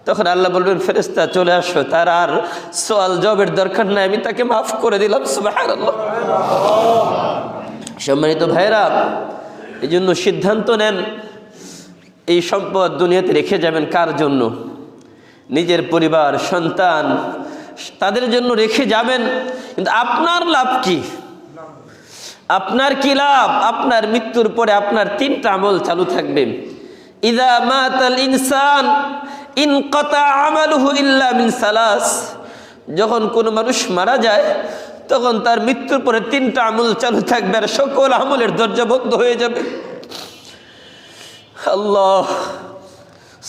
তখন আল্লাহ বলবেন ফেরেশতা চলে আসো, তার আর সওয়াল জবাবের দরকার নাই, আমি তাকে মাফ করে দিলাম। সুবহানাল্লাহ। সম্মানিত ভাইরা, এই জন্য সিদ্ধান্ত নেন, এই সম্পদ দুনিয়াতে রেখে যাবেন কার জন্য? নিজের পরিবার, সন্তান, তাদের জন্য রেখে যাবেন। কিন্তু আপনার লাভ কি? আপনার কি লাভ? আপনার মৃত্যুর পরে আপনার তিনটা আমল চালু থাকবে। ইযা মাতাল ইনসান ইনকাতা আমালুহু ইল্লা মিন সালাস, যখন কোনো মানুষ মারা যায় তখন তার মৃত্যুর পরে তিনটা আমল চালু থাকবে, আর সকল আমলের দরজা বন্ধ হয়ে যাবে। আল্লাহ,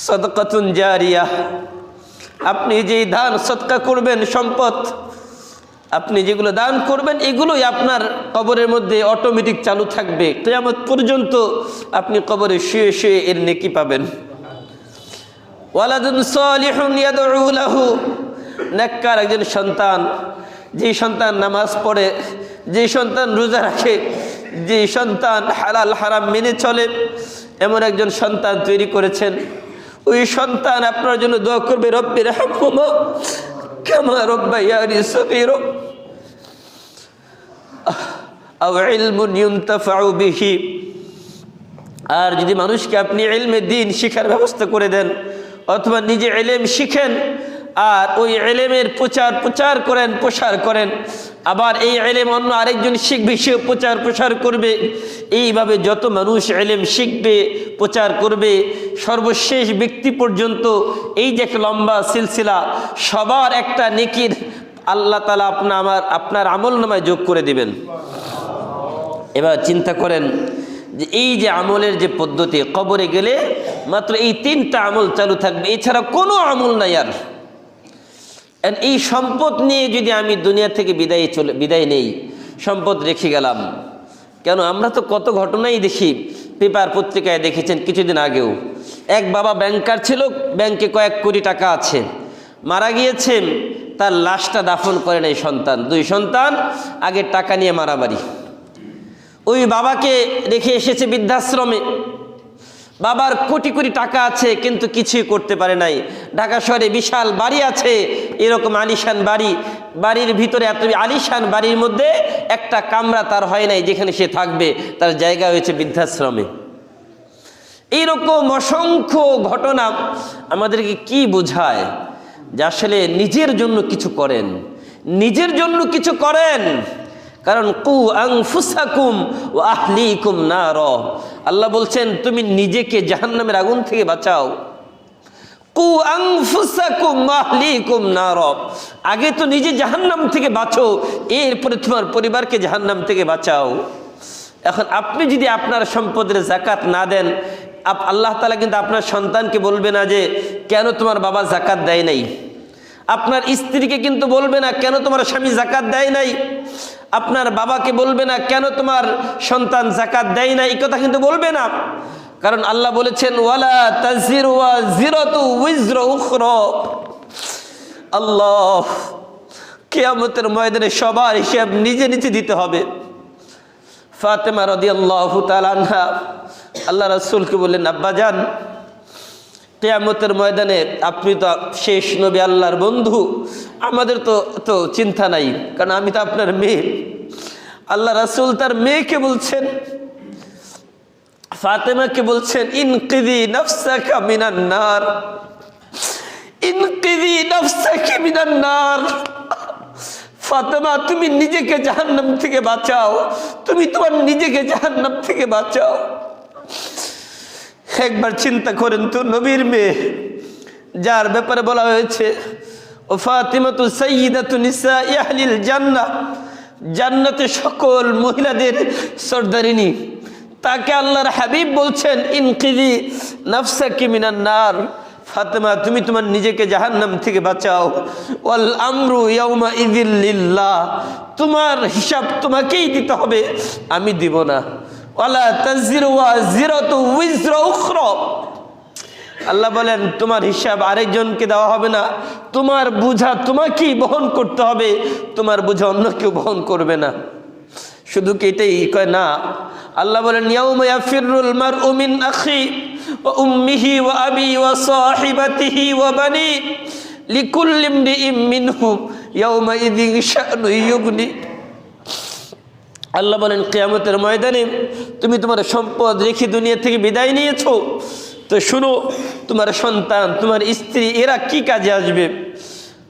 সাদকাতুন জারিয়া, আপনি যেই দান সদকা করবেন, সম্পদ আপনি যেগুলো দান করবেন, এগুলোই আপনার কবরের মধ্যে অটোমেটিক চালু থাকবে কিয়ামত পর্যন্ত। আপনি কবরে শুয়ে শুয়ে এর নেকি পাবেন। ওয়ালাদুন সালিহুন ইয়াদউ লাহু, নেককার একজন সন্তান, যে সন্তান নামাজ পড়ে, যে সন্তান রোজা রাখে, যে সন্তান হালাল হারাম মেনে চলে, এমন একজন সন্তান তৈরি করেছেন। ওই সন্তান আপনার জন্য দোয়া করবে, রব্বির হামহুমা কামা রাব্বায়ানি সগীরা, আও ইলমুন ইউনতাফাউ বিহি। আর যদি মানুষকে আপনি ইলমে দ্বীন শিখার ব্যবস্থা করে দেন, অথবা নিজে ইলম শিখেন আর ওই ইলমের প্রচার করেন, প্রসার করেন, আবার এই ইলম অন্য আরেকজন শিখবে, সেও প্রচার করবে, এইভাবে যত মানুষ ইলম শিখবে, প্রচার করবে, সর্বশেষ ব্যক্তি পর্যন্ত, এই যে একটা লম্বা সিলসিলা, সবার একটা নেকির আল্লাহ তাআলা আপনার আমল নামায় যোগ করে দিবেন। এবার চিন্তা করেন যে এই যে আমলের যে পদ্ধতি, কবরে গেলে মাত্র এই তিনটা আমল চালু থাকবে, এছাড়া কোনো আমল নাই। আর এই সম্পদ নিয়ে যদি আমি দুনিয়া থেকে বিদায় নেই, সম্পদ রেখে গেলাম, কেন আমরা তো কত ঘটনাই দেখি, পেপার পত্রিকায় দেখেছেন কিছুদিন আগেও, এক বাবা ব্যাংকার ছিল, ব্যাংকে কয়েক কোটি টাকা আছে, মারা গিয়েছেন, তার লাশটা দাফন করে নাই সন্তান, দুই সন্তান আগে টাকা নিয়ে মারামারি। ওই বাবাকে রেখে এসেছে বৃদ্ধাশ্রমে, বাবার কোটি কোটি টাকা আছে কিন্তু কিছুই করতে পারে নাই। ঢাকা শহরে বিশাল বাড়ি আছে, এরকম আলিশান বাড়ির ভিতরে, এত আলিশান বাড়ির মধ্যে একটা কামরা তার হয় নাই যেখানে সে থাকবে, তার জায়গা হয়েছে বৃদ্ধাশ্রমে। এইরকম অসংখ্য ঘটনা আমাদেরকে কি বোঝায় যে আসলে নিজের জন্য কিছু করেন, নিজের জন্য কিছু করেন। কারণ কু আনফুসাকুম ওয়া আহলিকুম নার, আল্লাহ বলছেন তুমি নিজেকে জাহান্নামের আগুন থেকে বাঁচাও। কু আনফুসাকুম আহলিকুম নার, আগে তো নিজে জাহান্নাম থেকে বাঁচো, এরপরে তোমার পরিবারকে জাহান্নাম থেকে বাঁচাও। এখন আপনি যদি আপনার সম্পদের যাকাত না দেন, আল্লাহ তাআলা কিন্তু আপনার সন্তানকে বলবে না যে কেন তোমার বাবা যাকাত দেয় নাই, আপনার স্ত্রীকে কিন্তু বলবে না কেন তোমার স্বামী যাকাত দেয় নাই, আপনার বাবাকে বলবে না কেন তোমার সন্তান যাকাত দেয় না, এই কথা কিন্তু বলবে না। কারণ আল্লাহ বলেছেন ওয়ালা তাজিরু ওয়াজিরাতু উযরা উখরা। আল্লাহ কিয়ামতের ময়দানে সবার হিসাব নিজে নিজে দিতে হবে। ফাতেমা রাদিয়াল্লাহু তাআলা আনহা আল্লাহ রাসূলকে বললেন, আব্বাজান কিয়ামতের ময়দানে আপনি তো শেষ নবী, আল্লাহর বন্ধু, আমাদের তো চিন্তা নাই, কারণ আমি তো আপনার মেয়ে। আল্লাহ রাসূল তার মেয়েকে বলছেন, ফাতেমাকে বলছেন, ইনকিদি নাফসাকা মিনান নার, ইনকিদি নাফসাকা মিনান নার। ফাতেমা তুমি নিজেকে জাহান্নাম থেকে বাঁচাও, তুমি তোমার নিজেকে জাহান্নাম থেকে বাঁচাও। একবার চিন্তা করেন তো, নবীর মেয়ে যার ব্যাপারে বলা হয়েছে ও ফাতিমাতু সাইয়্যিদাতু নিসাই আহলিল জান্নাহ, জান্নাতে সকল মহিলাদের সরদারিনী, তাকে আল্লাহর হাবিব বলছেন ইনকিদি নাফসাকি মিনান নার, ফাতেমা তুমি তোমার নিজেকে জাহান্নাম থেকে বাঁচাও। ওয়াল আমরু ইয়াউমা ইযিল লিল্লাহ, তোমার হিসাব তোমাকেই দিতে হবে, আমি দিব না। ওয়ালা তাজিরু ওয়াজিরাতু উযরা উখরা, আল্লাহ বলেন তোমার হিসাব আরেকজনকে দেওয়া হবে না, তোমার বোঝা তোমাকেই বহন করতে হবে, তোমার বোঝা অন্য কেউ বহন করবে না। শুধু কি এটাই কয় না, আল্লাহ বলেন ইয়াউমা ইয়াফিরুল মারউ মিন আখি ওয়া উম্মিহি ওয়া আবি ওয়া সাহিবাতিহি ওয়া বানি লিকুল্লি ইমরিইম মিনহুম ইয়াউমা ইযিন শা'নু ইউগনি। আল্লাহ বলেন কিয়ামতের ময়দানে তুমি তোমার সম্পদ রেখে দুনিয়া থেকে বিদায় নিয়েছো, তো শুনো তোমার সন্তান, তোমার স্ত্রী, এরা কি কাজে আসবে।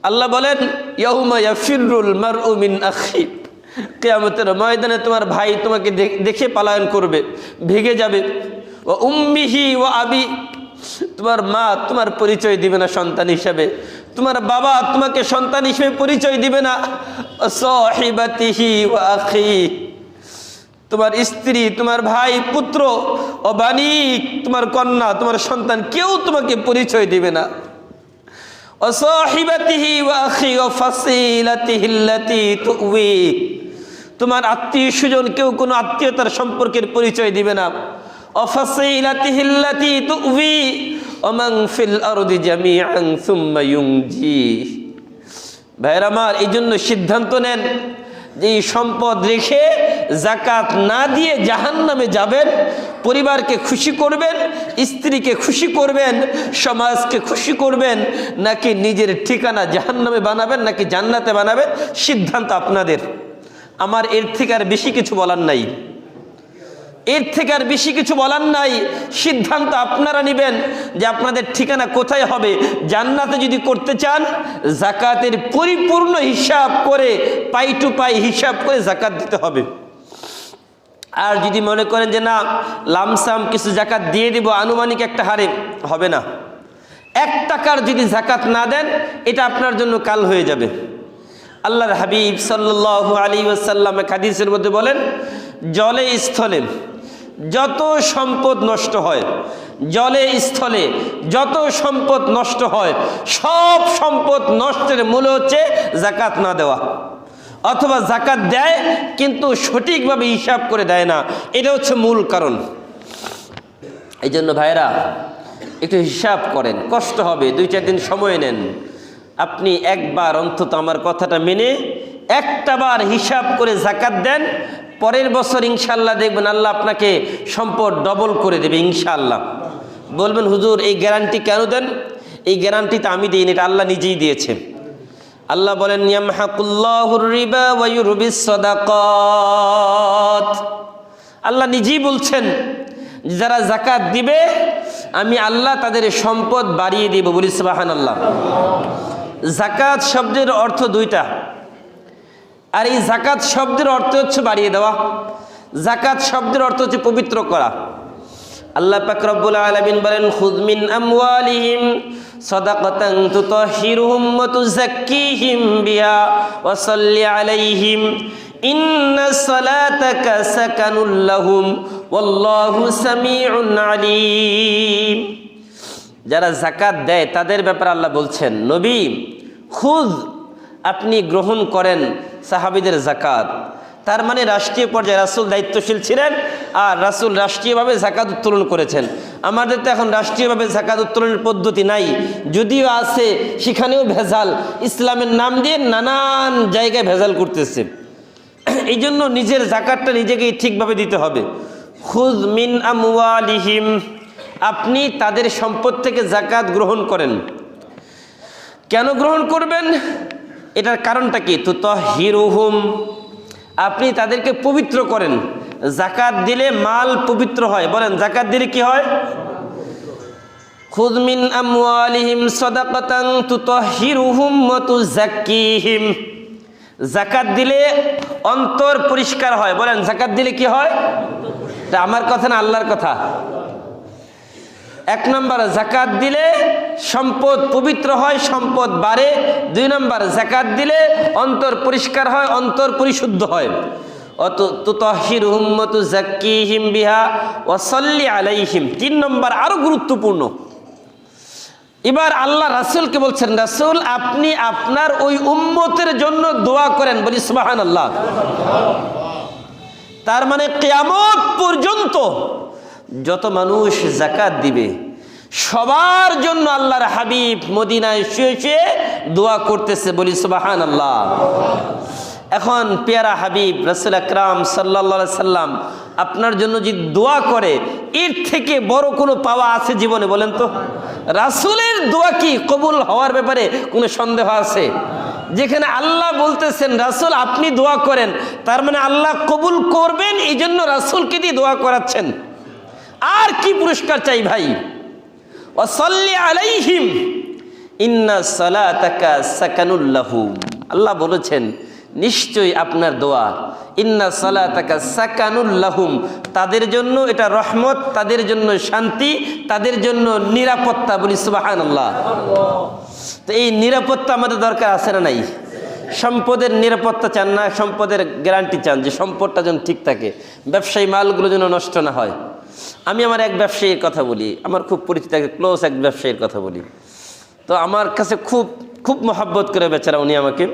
আল্লাহ বলেন ইয়াউমা ইয়াফিরুল মারউ মিন আখি, কিয়ামতের ময়দানে তোমার ভাই তোমাকে দেখে পলায়ন করবে, ভেগে যাবে। ও উম্মিহি ও আবি, তোমার মা তোমার পরিচয় দিবে না সন্তান হিসেবে, তোমার বাবা তোমাকে সন্তান হিসেবে পরিচয় দিবে না। ও সাহিবাতিহি ও আখি, তোমার স্ত্রী, তোমার ভাই, পুত্র, ও বানি, তোমার কন্যা, তোমার সন্তান, কেউ তোমাকে পরিচয় দিবে না। ও সাহিবাতিহি ও আখি ও ফাসিলাতিহি আল্লাতী তুউই, তোমার আত্মীয় স্বজন কেউ কোনো আত্মীয়তার সম্পর্কের পরিচয় দিবে না। অফাসিলাতিহি আল্লাতী তুউই ওমান ফিল আরদি জামিআন সুম্মা ইউনজি। ভাইরা আমার, এই জন্য সিদ্ধান্ত নেন যে এই সম্পদ রেখে যাকাত না দিয়ে জাহান্নামে যাবেন, পরিবারকে খুশি করবেন, স্ত্রীকে খুশি করবেন, সমাজকে খুশি করবেন, নাকি নিজের ঠিকানা জাহান্নামে বানাবেন নাকি জান্নাতে বানাবেন, সিদ্ধান্ত আপনাদের। আমার এর থেকে আর বেশি কিছু বলার নাই, এর থেকে আর বেশি কিছু বলার নাই। সিদ্ধান্ত আপনারা নেবেন যে আপনাদের ঠিকানা কোথায় হবে। জান্নাতে যদি করতে চান, যাকাতের পরিপূর্ণ হিসাব করে, পাই টু পাই হিসাব করে যাকাত দিতে হবে। আর যদি মনে করেন যে না লামসাম কিছু যাকাত দিয়ে দিব আনুমানিক একটা হারে, হবে না। 1 টাকার যদি যাকাত না দেন, এটা আপনার জন্য কাল হয়ে যাবে। আল্লাহর হাবিব সাল্লাল্লাহু আলাইহি ওয়াসাল্লাম হাদিসের মধ্যে বলেন, জলে স্থলে যত সম্পদ নষ্ট হয়, জলে স্থলে যত সম্পদ নষ্ট হয়, সব সম্পদ নষ্টের মূল হচ্ছে যাকাত না দেওয়া, অথবা যাকাত দেয় কিন্তু সঠিকভাবে হিসাব করে দেয় না, এটা হচ্ছে মূল কারণ। এই জন্য ভাইরা একটু হিসাব করেন, কষ্ট হবে, 2-4 দিন সময় নেন। আপনি একবার অন্তত আমার কথাটা মেনে একটা বার হিসাব করে যাকাত দেন, পরের বছর ইনশাআল্লাহ দেখবেন আল্লাহ আপনাকে সম্পদ ডবল করে দেবে ইনশাআল্লাহ। বলবেন হুজুর এই গ্যারান্টি কেন দেন? এই গ্যারান্টিটা আমি দিইনি, এটা আল্লাহ নিজেই দিয়েছে। আল্লাহ বলেন ইয়ামহাকুল্লাহুর রিবা ওয়া ইউরবিস সাদাকাত। আল্লাহ নিজেই বলছেন যারা যাকাত দিবে আমি আল্লাহ তাদের সম্পদ বাড়িয়ে দিব। বলি সুবহানাল্লাহ। যাকাত শব্দের অর্থ 2টা, আর এই যাকাত শব্দের অর্থ হচ্ছে বাড়িয়ে দেওয়া। যাকাত শব্দের অর্থ হচ্ছে পবিত্র করা। আল্লাহ পাক রব্বুল আলামিন বলেন, খুয মিন আমওয়ালিহিম সাদাকাতান তুতাহহিরুহুম ওয়া তুযাক্কিহিম বিহা ওয়া সাল্লি আলাইহিম ইন্নাস সালাতাকা সাকানুল লাহুম ওয়াল্লাহু সামিউন আলীম। যারা যাকাত দেয় তাদের ব্যাপারে আল্লাহ বলছেন, নবী খুদ আপনি গ্রহণ করেন সাহাবীদের যাকাত। তার মানে রাষ্ট্রীয় পর্যায়ে রাসূল দায়িত্বশীল ছিলেন আর রাসূল রাষ্ট্রীয়ভাবে যাকাত উত্তোলন করেছেন। আমাদের তো এখন রাষ্ট্রীয়ভাবে যাকাত উত্তোলনের পদ্ধতি নাই, যদিও আছে সেখানেও ভেজাল, ইসলামের নাম দিয়ে নানান জায়গায় ভেজাল করতেছে। এই জন্য নিজের যাকাতটা নিজেকেই ঠিকভাবে দিতে হবে। খুয মিন আমওয়ালিহিম, আপনি তাদের সম্পদ থেকে যাকাত গ্রহণ করেন। কেন গ্রহণ করবেন? এটার কারণটা কি? তুতাহহিরুহুম, আপনি তাদেরকে পবিত্র করেন। যাকাত দিলে মাল পবিত্র হয়। বলেন যাকাত দিলে কি হয়? খুয মিন আমওয়ালিহিম সাদাকাতান তুতাহহিরুহুম ওয়া তুযাক্কিহিম, যাকাত দিলে অন্তর পরিষ্কার হয়। বলেন যাকাত দিলে কি হয়? এটা আমার কথা না, আল্লাহর কথা। এক নম্বর, যাকাত দিলে সম্পদ পবিত্র হয়, সম্পদ বাড়ে। দুই নম্বর, যাকাত দিলে অন্তর পরিষ্কার হয়, অন্তর পরিশুদ্ধ হয়। তুতাহহিরুহুম ওয়া তুযাক্কিহিম বিহা ওয়া সাল্লি আলাইহিম। তিন নম্বর আরো গুরুত্বপূর্ণ। এবার আল্লাহ রাসূলকে বলছেন, রাসূল আপনি আপনার ওই উম্মতের জন্য দোয়া করেন। বলি সুবহানাল্লাহ। তার মানে কিয়ামত পর্যন্ত যত মানুষ যাকাত দিবে সবার জন্য আল্লাহর হাবিব মদিনায় শুয়ে শুয়ে দোয়া করতেছে। বলি সুবহানাল্লাহ। এখন পেয়ারা হাবিব রাসূল আকরাম সাল্লাল্লাহু আলাইহি সাল্লাম আপনার জন্য যে দোয়া করে, এর থেকে বড় কোনো পাওয়া আছে জীবনে? বলেন তো। রাসূলের দোয়া কি কবুল হওয়ার ব্যাপারে কোনো সন্দেহ আছে? যেখানে আল্লাহ বলতেছেন রাসূল আপনি দোয়া করেন, তার মানে আল্লাহ কবুল করবেন, এই জন্য রাসূলকে দিয়ে দোয়া করাচ্ছেন। আর কি পুরস্কার চাই ভাই? ওয়া সাল্লি আলাইহিম ইন্নাস সালাতাকা সাকানুল লাহুম। আল্লাহ বলেছেন নিশ্চয়ই আপনার দোয়া, ইন্নাস সালাতাকা সাকানুল লাহুম, তাদের জন্য এটা রহমত, তাদের জন্য শান্তি, তাদের জন্য নিরাপত্তা। বলি সুবহানাল্লাহ। তো এই নিরাপত্তা আমাদের দরকার আছে না নাই? সম্পদের নিরাপত্তা চান না, সম্পদের গ্যারান্টি চান যে সম্পদটা যেন ঠিক থাকে, ব্যবসায়ী মালগুলো যেন নষ্ট না হয়। আমি আমার এক ব্যবসায়ীর কথা বলি, আমার খুব পরিচিত ক্লোজ এক ব্যবসায়ীর কথা বলি। তো আমার কাছে খুব খুব মহব্বত করে বেচারা উনি আমাকে।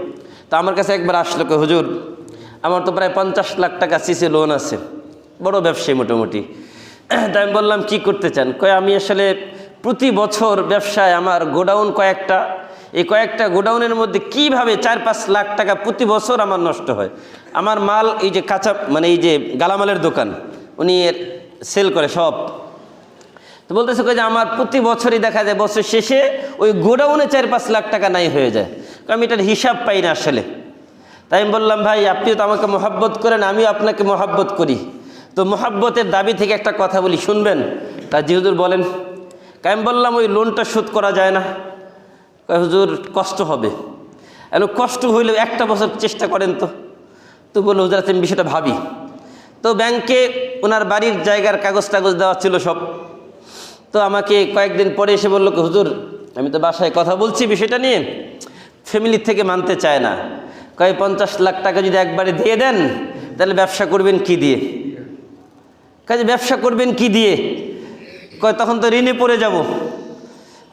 তো আমার কাছে একবার আসলো, হুজুর আমার তো প্রায় 50 লাখ টাকা সিসি লোন আছে, বড় ব্যবসায়ী মোটামুটি। তাই আমি বললাম কি করতে চান? কয় আমি আসলে প্রতি বছর ব্যবসায় আমার গোডাউন কয়েকটা, এই কয়েকটা গোডাউনের মধ্যে কিভাবে 4-5 লাখ টাকা প্রতি বছর আমার নষ্ট হয়। আমার মাল এই যে কাঁচা মানে এই যে গালামালের দোকান উনি সেল করে সব। তো বলতেছে যে আমার প্রতি বছরই দেখা যায় বছর শেষে ওই গোডাউনে 4-5 লাখ টাকা নাই হয়ে যায়। আমি এটার হিসাব পাই না আসলে। তাই আমি বললাম ভাই আপনিও তো আমাকে মহব্বত করেন, আমিও আপনাকে মহব্বত করি, তো মহব্বতের দাবি থেকে একটা কথা বলি, শুনবেন? তা জি হুজুর বলেন। আমি বললাম ওই লোনটা শোধ করা যায় না? হুজুর কষ্ট হবে। এখন কষ্ট হইলেও একটা বছর চেষ্টা করেন তো। তো বললো হুজুর আমি বিষয়টা ভাবি। তো ব্যাংকে ওনার বাড়ির জায়গার কাগজ টাগজ দেওয়া ছিল সব। তো আমাকে কয়েকদিন পরে এসে বললো হুজুর আমি তো বাসায় কথা বলছি বিষয়টা নিয়ে, ফ্যামিলির থেকে মানতে চায় না। 50 লাখ টাকা যদি একবারে দিয়ে দেন তাহলে ব্যবসা করবেন কি দিয়ে? কাজে ব্যবসা করবেন কি দিয়ে? তখন তো ঋণে পড়ে যাব।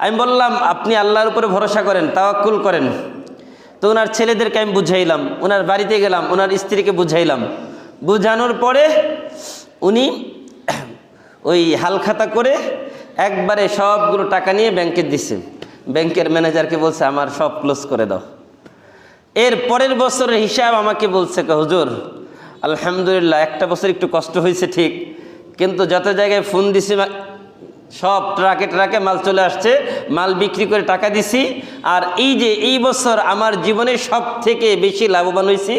আমি বললাম আপনি আল্লাহর উপরে ভরসা করেন, তাওয়াক্কুল করেন। তো ওনার ছেলেদেরকে আমি বুঝাইলাম, ওনার বাড়িতে গেলাম, ওনার স্ত্রীকে বুঝাইলাম। বুঝানোর পরে উনি ওই হালখাতা করে একবারে সবগুলো টাকা নিয়ে ব্যাংকে দিচ্ছে। ব্যাংকের ম্যানেজারকে বলছে আমার সব ক্লোজ করে দাও। এর পরের বছরের হিসাব আমাকে বলছে হুজুর আলহামদুলিল্লাহ একটা বছর একটু কষ্ট হয়েছে ঠিক, কিন্তু যত জায়গায় ফোন দিছি সব ট্রাকে ট্রাকে মাল চলে আসছে, মাল বিক্রি করে টাকা দিছি। আর এই যে এই বছর আমার জীবনে সব থেকে বেশি লাভবান হয়েছি।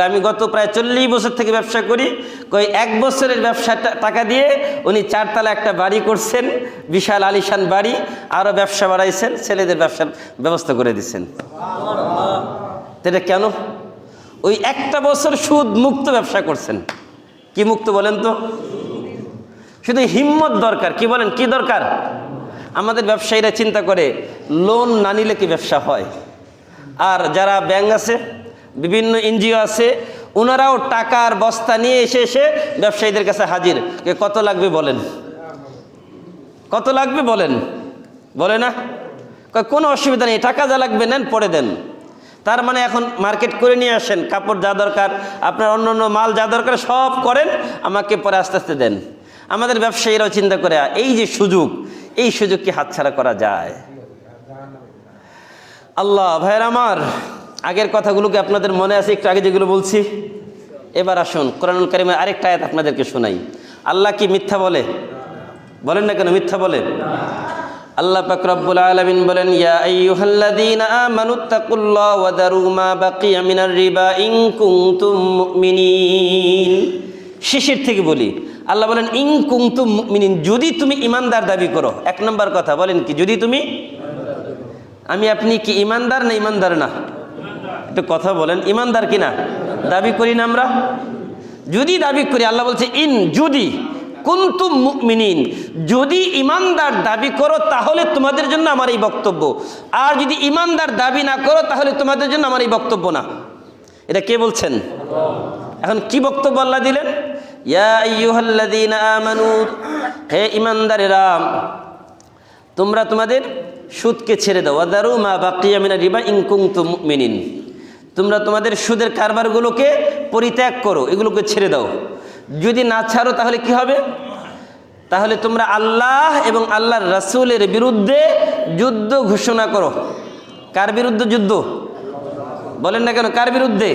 আমি গত প্রায় 40 বছর থেকে ব্যবসা করি। এক বছরের ব্যবসা টাকা দিয়ে উনি 4 তলা একটা বাড়ি করছেন, বিশাল আলিশান বাড়ি, আরও ব্যবসা বাড়াইছেন, ছেলেদের ব্যবসার ব্যবস্থা করে দিচ্ছেন। এটা কেন? ওই একটা বছর সুদ মুক্ত ব্যবসা করছেন। কি মুক্ত বলেন তো? শুধু হিম্মত দরকার। কি বলেন, কি দরকার? আমাদের ব্যবসায়ীরা চিন্তা করে লোন না নিলে কি ব্যবসা হয়? আর যারা ব্যাংক আছে, বিভিন্ন এনজিও আছে, ওনারাও টাকার বস্তা নিয়ে এসে ব্যবসায়ীদের কাছে হাজির। কত লাগবে বলেন, কত লাগবে বলেন, বলে না? কোনো অসুবিধা নেই, টাকা যা লাগবে নেন, পরে দেন। তার মানে এখন মার্কেট করে নিয়ে আসেন, কাপড় যা দরকার, আপনার অন্য অন্য মাল যা দরকার সব করেন, আমাকে পরে আস্তে আস্তে দেন। আমাদের ব্যবসায়ীরাও চিন্তা করে এই যে সুযোগ, এই সুযোগ কি হাতছাড়া করা যায়? আল্লাহ ভাইয়ের আমার, আগের কথাগুলোকে আপনাদের মনে আছে? একটু আগে যেগুলো বলছি। এবার আসুন কোরআনুল কারীমের আরেকটা আয়াত আপনাদেরকে শোনাই। আল্লাহ কি মিথ্যা বলে? বলেন না কেন মিথ্যা বলে? আল্লাহ পাক রব্বুল আলামিন বলেন, ইয়া আইয়ুহাল্লাযীনা আমানুত্তাকুল্লাহ ওয়া দারু মা বাকিয়া মিনার রিবা ইন কুনতুম মুমিনিন। শেষের থেকে বলি, আল্লাহ বলেন ইন কুনতুম মুমিনিন, যদি তুমি ইমানদার দাবি করো। এক নম্বর কথা বলেন কি, যদি তুমি, আমি আপনি কি ইমানদার না ইমানদার না? একটু কথা বলেন, ইমানদার কি না? দাবি করি না আমরা? যদি দাবি করি, আল্লাহ বলছে ইন, যদি, কুনতুম মুমিনিন, যদি ইমানদার দাবি করো তাহলে তোমাদের জন্য আমার এই বক্তব্য, আর যদি ইমানদার দাবি না করো তাহলে তোমাদের জন্য আমার এই বক্তব্য না। এটা কে বলছেন? এখন কি বক্তব্য আল্লাহ দিলেন? ইয়া আইয়ুহাল্লাযীনা আমানু, হে ইমানদারেরা, তোমরা তোমাদের সুদকে ছেড়ে দাও। ওয়াদারু মা বাকিয়া মিনার রিবা ইন কুনতুম মুমিনিন, তোমরা তোমাদের সুদের কারবারগুলোকে পরিত্যাগ করো, এগুলোকে ছেড়ে দাও। যদি না ছাড়ো তাহলে কি হবে? তাহলে তোমরা আল্লাহ এবং আল্লাহর রাসূলের বিরুদ্ধে যুদ্ধ ঘোষণা করো। কার বিরুদ্ধে যুদ্ধ? বলেন না কেন, কার বিরুদ্ধে?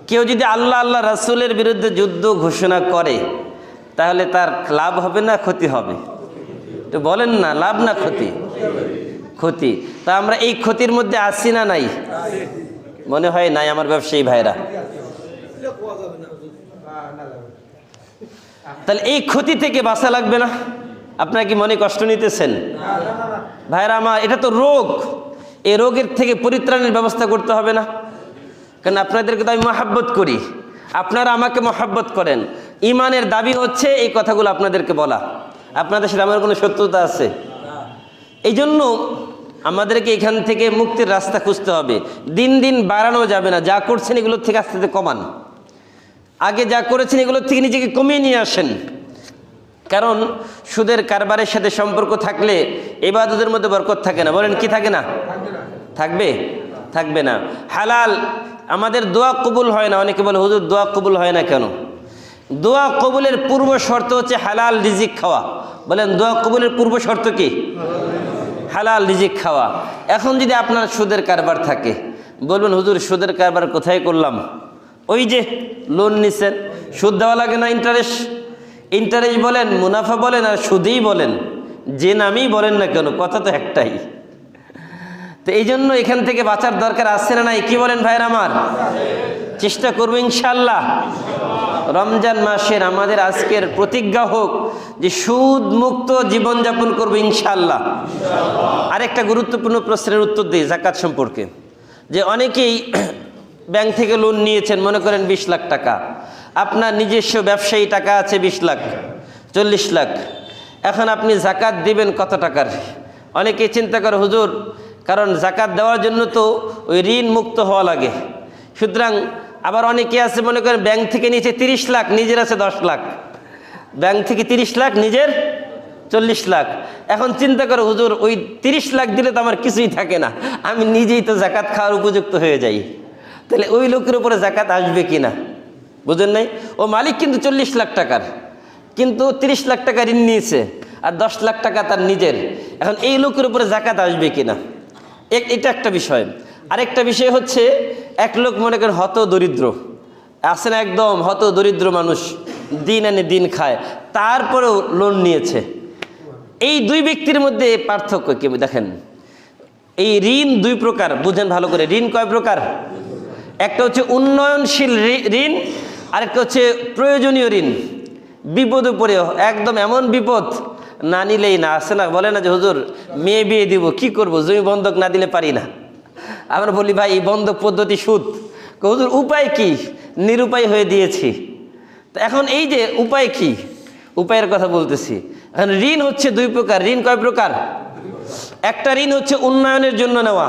কেউ যদি আল্লাহ আল্লাহ রাসূলের বিরুদ্ধে যুদ্ধ ঘোষণা করে তাহলে তার লাভ হবে না ক্ষতি হবে? তো বলেন না, লাভ না ক্ষতি? ক্ষতি। তা আমরা এই ক্ষতির মধ্যে আছি না নাই? মনে হয় নাই আমার ব্যবসায়ী ভাইরা। তাহলে এই ক্ষতি থেকে বাঁচা লাগবে না? আপনারা কি মনে কষ্ট নিতেছেন? ভাইরা আমার, এটা তো রোগ, এই রোগের থেকে পরিত্রাণের ব্যবস্থা করতে হবে না? কারণ আপনাদেরকে তো আমি মহাব্বত করি, আপনারা আমাকে মহাব্বত করেন। ইমানের দাবি হচ্ছে এই কথাগুলো আপনাদেরকে বলা। আপনাদের সাথে আমার কোনো শত্রুতা আছে? এই জন্য আমাদেরকে এখান থেকে মুক্তির রাস্তা খুঁজতে হবে। দিন দিন বাড়ানো যাবে না, যা করছেন এগুলোর থেকে আস্তে আস্তে কমান। আগে যা করেছেন এগুলোর থেকে নিজেকে কমিয়ে নিয়ে আসেন। কারণ সুদের কারবারের সাথে সম্পর্ক থাকলে ইবাদতের মধ্যে বরকত থাকে না। বলেন কি থাকে না? থাকবে? থাকবে না। হালাল, আমাদের দোয়া কবুল হয় না। অনেকে বলে হুজুর দোয়া কবুল হয় না কেন? দোয়া কবুলের পূর্ব শর্ত হচ্ছে হালাল রিজিক খাওয়া। বলেন দোয়া কবুলের পূর্ব শর্ত কি? হালাল রিজিক খাওয়া। এখন যদি আপনার সুদের কারবার থাকে, বলবেন হুজুর সুদের কারবার কোথায় করলাম? ওই যে লোন নিছেন, সুদ দেওয়া লাগে না? ইন্টারেস্ট, ইন্টারেস্ট বলেন, মুনাফা বলেন, আর সুদেই বলেন, যে নামই বলেন না কেন, কথা তো একটাই। তো এই জন্য এখান থেকে বাঁচার দরকার আছে না নাই? কি বলেন ভাইরা আমার? চেষ্টা করবো ইনশাআল্লাহ। রমজান মাসের আমাদের আজকের প্রতিজ্ঞা হোক যে সুদ মুক্ত জীবনযাপন করবো ইনশাআল্লাহ। আরেকটা গুরুত্বপূর্ণ প্রশ্নের উত্তর দিই জাকাত সম্পর্কে। যে অনেকেই ব্যাংক থেকে লোন নিয়েছেন, মনে করেন 20 লাখ টাকা, আপনার নিজস্ব ব্যবসায়ী টাকা আছে 20 লাখ, 40 লাখ। এখন আপনি জাকাত দিবেন কত টাকার? অনেকেই চিন্তা করে হুজুর, কারণ জাকাত দেওয়ার জন্য তো ওই ঋণ মুক্ত হওয়া লাগে। সুতরাং আবার অনেকে আছে মনে করেন ব্যাংক থেকে নিয়েছে 30 লাখ, নিজের আছে 10 লাখ। ব্যাংক থেকে 30 লাখ, নিজের 40 লাখ। এখন চিন্তা করো হুজুর ওই 30 লাখ দিলে তো আমার কিছুই থাকে না, আমি নিজেই তো জাকাত খাওয়ার উপযুক্ত হয়ে যাই। তাহলে ওই লোকের উপরে জাকাত আসবে কি না? বুঝেন নাই? ও মালিক কিন্তু 40 লাখ টাকার, কিন্তু 30 লাখ টাকা ঋণ নিয়েছে আর 10 লাখ টাকা তার নিজের। এখন এই লোকের উপরে জাকাত আসবে কি না, এটা একটা বিষয়। আরেকটা বিষয় হচ্ছে এক লোক মনে করেন হত দরিদ্র আছে না, একদম হত দরিদ্র মানুষ, দিন আনে দিন খায়, তারপরেও লোন নিয়েছে। এই দুই ব্যক্তির মধ্যে পার্থক্য কি দেখেন? এই ঋণ দুই প্রকার, বুঝেন ভালো করে। ঋণ কয় প্রকার? একটা হচ্ছে উন্নয়নশীল ঋণ, আরেকটা হচ্ছে প্রয়োজনীয় ঋণ। বিপদে পড়ে, একদম এমন বিপদ না নিলেই না, আসে না, বলে না যে হুজুর মেয়ে বিয়ে দিব, কি করব, জমি বন্ধক না দিলে পারি না। আমরা বলি ভাই এই বন্ধক পদ্ধতি সুদ। হুজুর উপায় কি? নিরুপায় হয়ে দিয়েছি। তো এখন এই যে উপায় কি? উপায়ের কথা বলতেছি। এখন ঋণ হচ্ছে দুই প্রকার। ঋণ কয় প্রকার? একটা ঋণ হচ্ছে উন্নয়নের জন্য নেওয়া।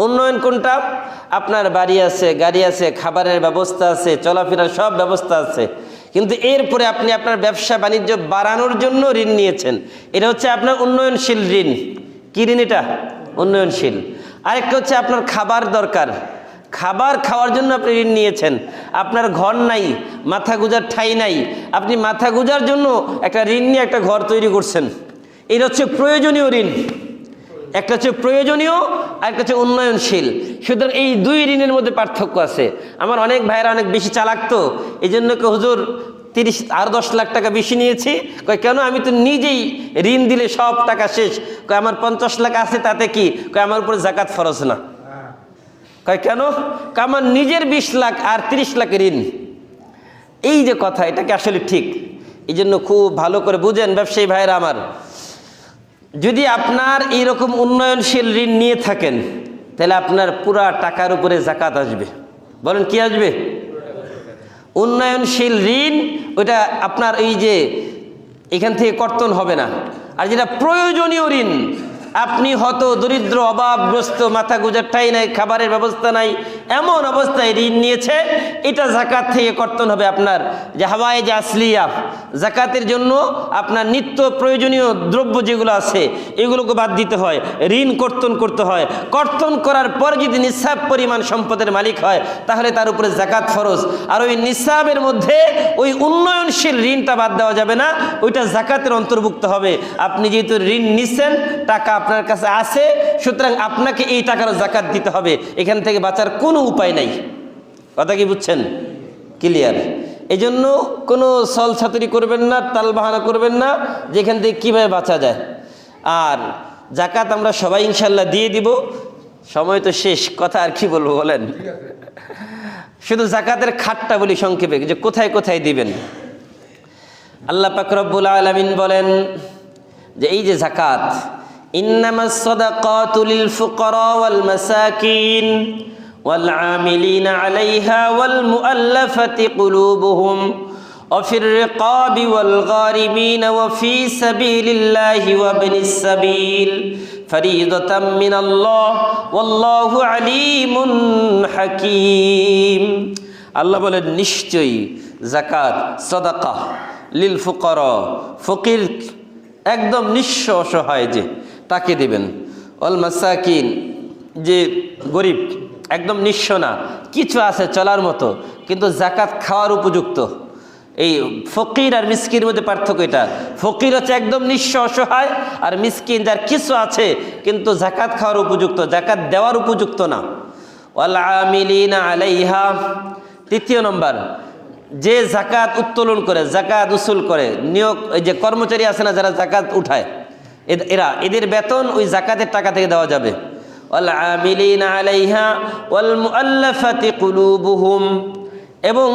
উন্নয়ন কোনটা? আপনার বাড়ি আছে, গাড়ি আছে, খাবারের ব্যবস্থা আছে, চলাফেরার সব ব্যবস্থা আছে, কিন্তু এরপরে আপনি আপনার ব্যবসা বাণিজ্য বাড়ানোর জন্য ঋণ নিয়েছেন, এটা হচ্ছে আপনার উন্নয়নশীল ঋণ। কি ঋণ এটা? উন্নয়নশীল। আরেকটা হচ্ছে আপনার খাবার দরকার, খাবার খাওয়ার জন্য আপনি ঋণ নিয়েছেন। আপনার ঘর নাই, মাথা গুজার ঠাঁই নাই, আপনি মাথা গুজার জন্য একটা ঋণ নিয়ে একটা ঘর তৈরি করছেন, এটা হচ্ছে প্রয়োজনীয় ঋণ। একটা হচ্ছে প্রয়োজনীয় আর একটা হচ্ছে উন্নয়নশীল। সুতরাং এই দুই ঋণের মধ্যে পার্থক্য আছে। আমার অনেক ভাইয়েরা অনেক বেশি চালাক, তো এই জন্য হুজুর 30 আর 10 লাখ টাকা বেশি নিয়েছি। কয় কেন? আমি তো নিজেই ঋণ দিলে সব টাকা শেষ। কয় আমার 50 লাখ আছে, তাতে কি? কয় আমার উপরে জাকাত ফরজ না। কয় কেন? আমার নিজের 20 লাখ আর 30 লাখের ঋণ। এই যে কথা, এটা কি আসলে ঠিক? এই জন্য খুব ভালো করে বুঝেন ব্যবসায়ী ভাইরা আমার, যদি আপনার এইরকম উন্নয়নশীল ঋণ নিয়ে থাকেন, তাহলে আপনার পুরা টাকার উপরে জাকাত আসবে। বলেন কি আসবে? উন্নয়নশীল ঋণ, ওইটা আপনার এই যে এখান থেকে কর্তন হবে না। আর যেটা প্রয়োজনীয় ঋণ, আপনি হয়তো দরিদ্র, অভাবগ্রস্ত, মাথা গুজার ঠাঁই নাই, খাবারের ব্যবস্থা নাই, এমন অবস্থায় ঋণ নিয়েছে, এটা জাকাত থেকে কর্তন হবে। আপনার যে হাওয়ায়ে যে আসলিয়া, জাকাতের জন্য আপনার নিত্য প্রয়োজনীয় দ্রব্য যেগুলো আছে এগুলোকে বাদ দিতে হয়, ঋণ কর্তন করতে হয়। কর্তন করার পর যদি নিসাব পরিমাণ সম্পদের মালিক হয়, তাহলে তার উপরে জাকাত ফরজ। আর ওই নিসাবের মধ্যে ওই উন্নয়নশীল ঋণটা বাদ দেওয়া যাবে না, ওইটা জাকাতের অন্তর্ভুক্ত হবে। আপনি যেহেতু ঋণ নিচ্ছেন, টাকা আপনার কাছে আছে, সুতরাং আপনাকে এই টাকার জাকাত দিতে হবে। এখান থেকে বাঁচার কোনো উপায় নাই। কথা কি বুঝছেন? ক্লিয়ার? এই জন্য কোনো সল ছাতুরি করবেন না, তাল বাহানা করবেন না যেখান থেকে কীভাবে বাঁচা যায়। আর জাকাত আমরা সবাই ইনশাল্লাহ দিয়ে দিব। সময় তো শেষ, কথা আর কি বলবো বলেন। শুধু জাকাতের খাতটা বলি সংক্ষেপে, যে কোথায় কোথায় দিবেন। আল্লাহ পাক রব্বুল আলামিন বলেন যে এই যে জাকাত, ইন্নামাস সাদাকাতু লিল ফুকারা ওয়াল মাসাকিন ওয়াল আমিলিনা আলাইহা ওয়াল মুআল্লাফাতি কুলুবুহুম ওয়া ফির রিকাবি ওয়াল গারিমিনা ওয়া ফি সাবিলিল্লাহি ওয়া ইবনিস সাবিল ফরিদাতাম মিনাল্লাহ ওয়াল্লাহু আলিমুন হাকীম। আল্লাহ বলেন নিশ্চয়ই যাকাত, সাদাকা লিল ফুকারা, ফকির একদম নিঃস্ব অসহায় যে তাকে দিবেন, ওয়াল মাসাকিন যে গরিব, একদম নিঃস্ব না, কিছু আছে চলার মতো কিন্তু জাকাত খাওয়ার উপযুক্ত। এই ফকির আর মিসকিনের মধ্যে পার্থক্য এটা। ফকির হচ্ছে একদম নিঃস্ব অসহায়, আর মিসকিন যার কিছু আছে কিন্তু জাকাত খাওয়ার উপযুক্ত, জাকাত দেওয়ার উপযুক্ত না। ওয়াল আমিলিনা আলাইহা, তৃতীয় নম্বর, যে জাকাত উত্তোলন করে, জাকাত উসুল করে, নিয়োগ, এই যে কর্মচারী আছে না যারা জাকাত উঠায়, এদের বেতন ওই জাকাতের টাকা থেকে দেওয়া যাবে। ওয়াল আমিলিনা আলাইহা ওয়াল মুআল্লাফাতি কুলুবুহুম, এবং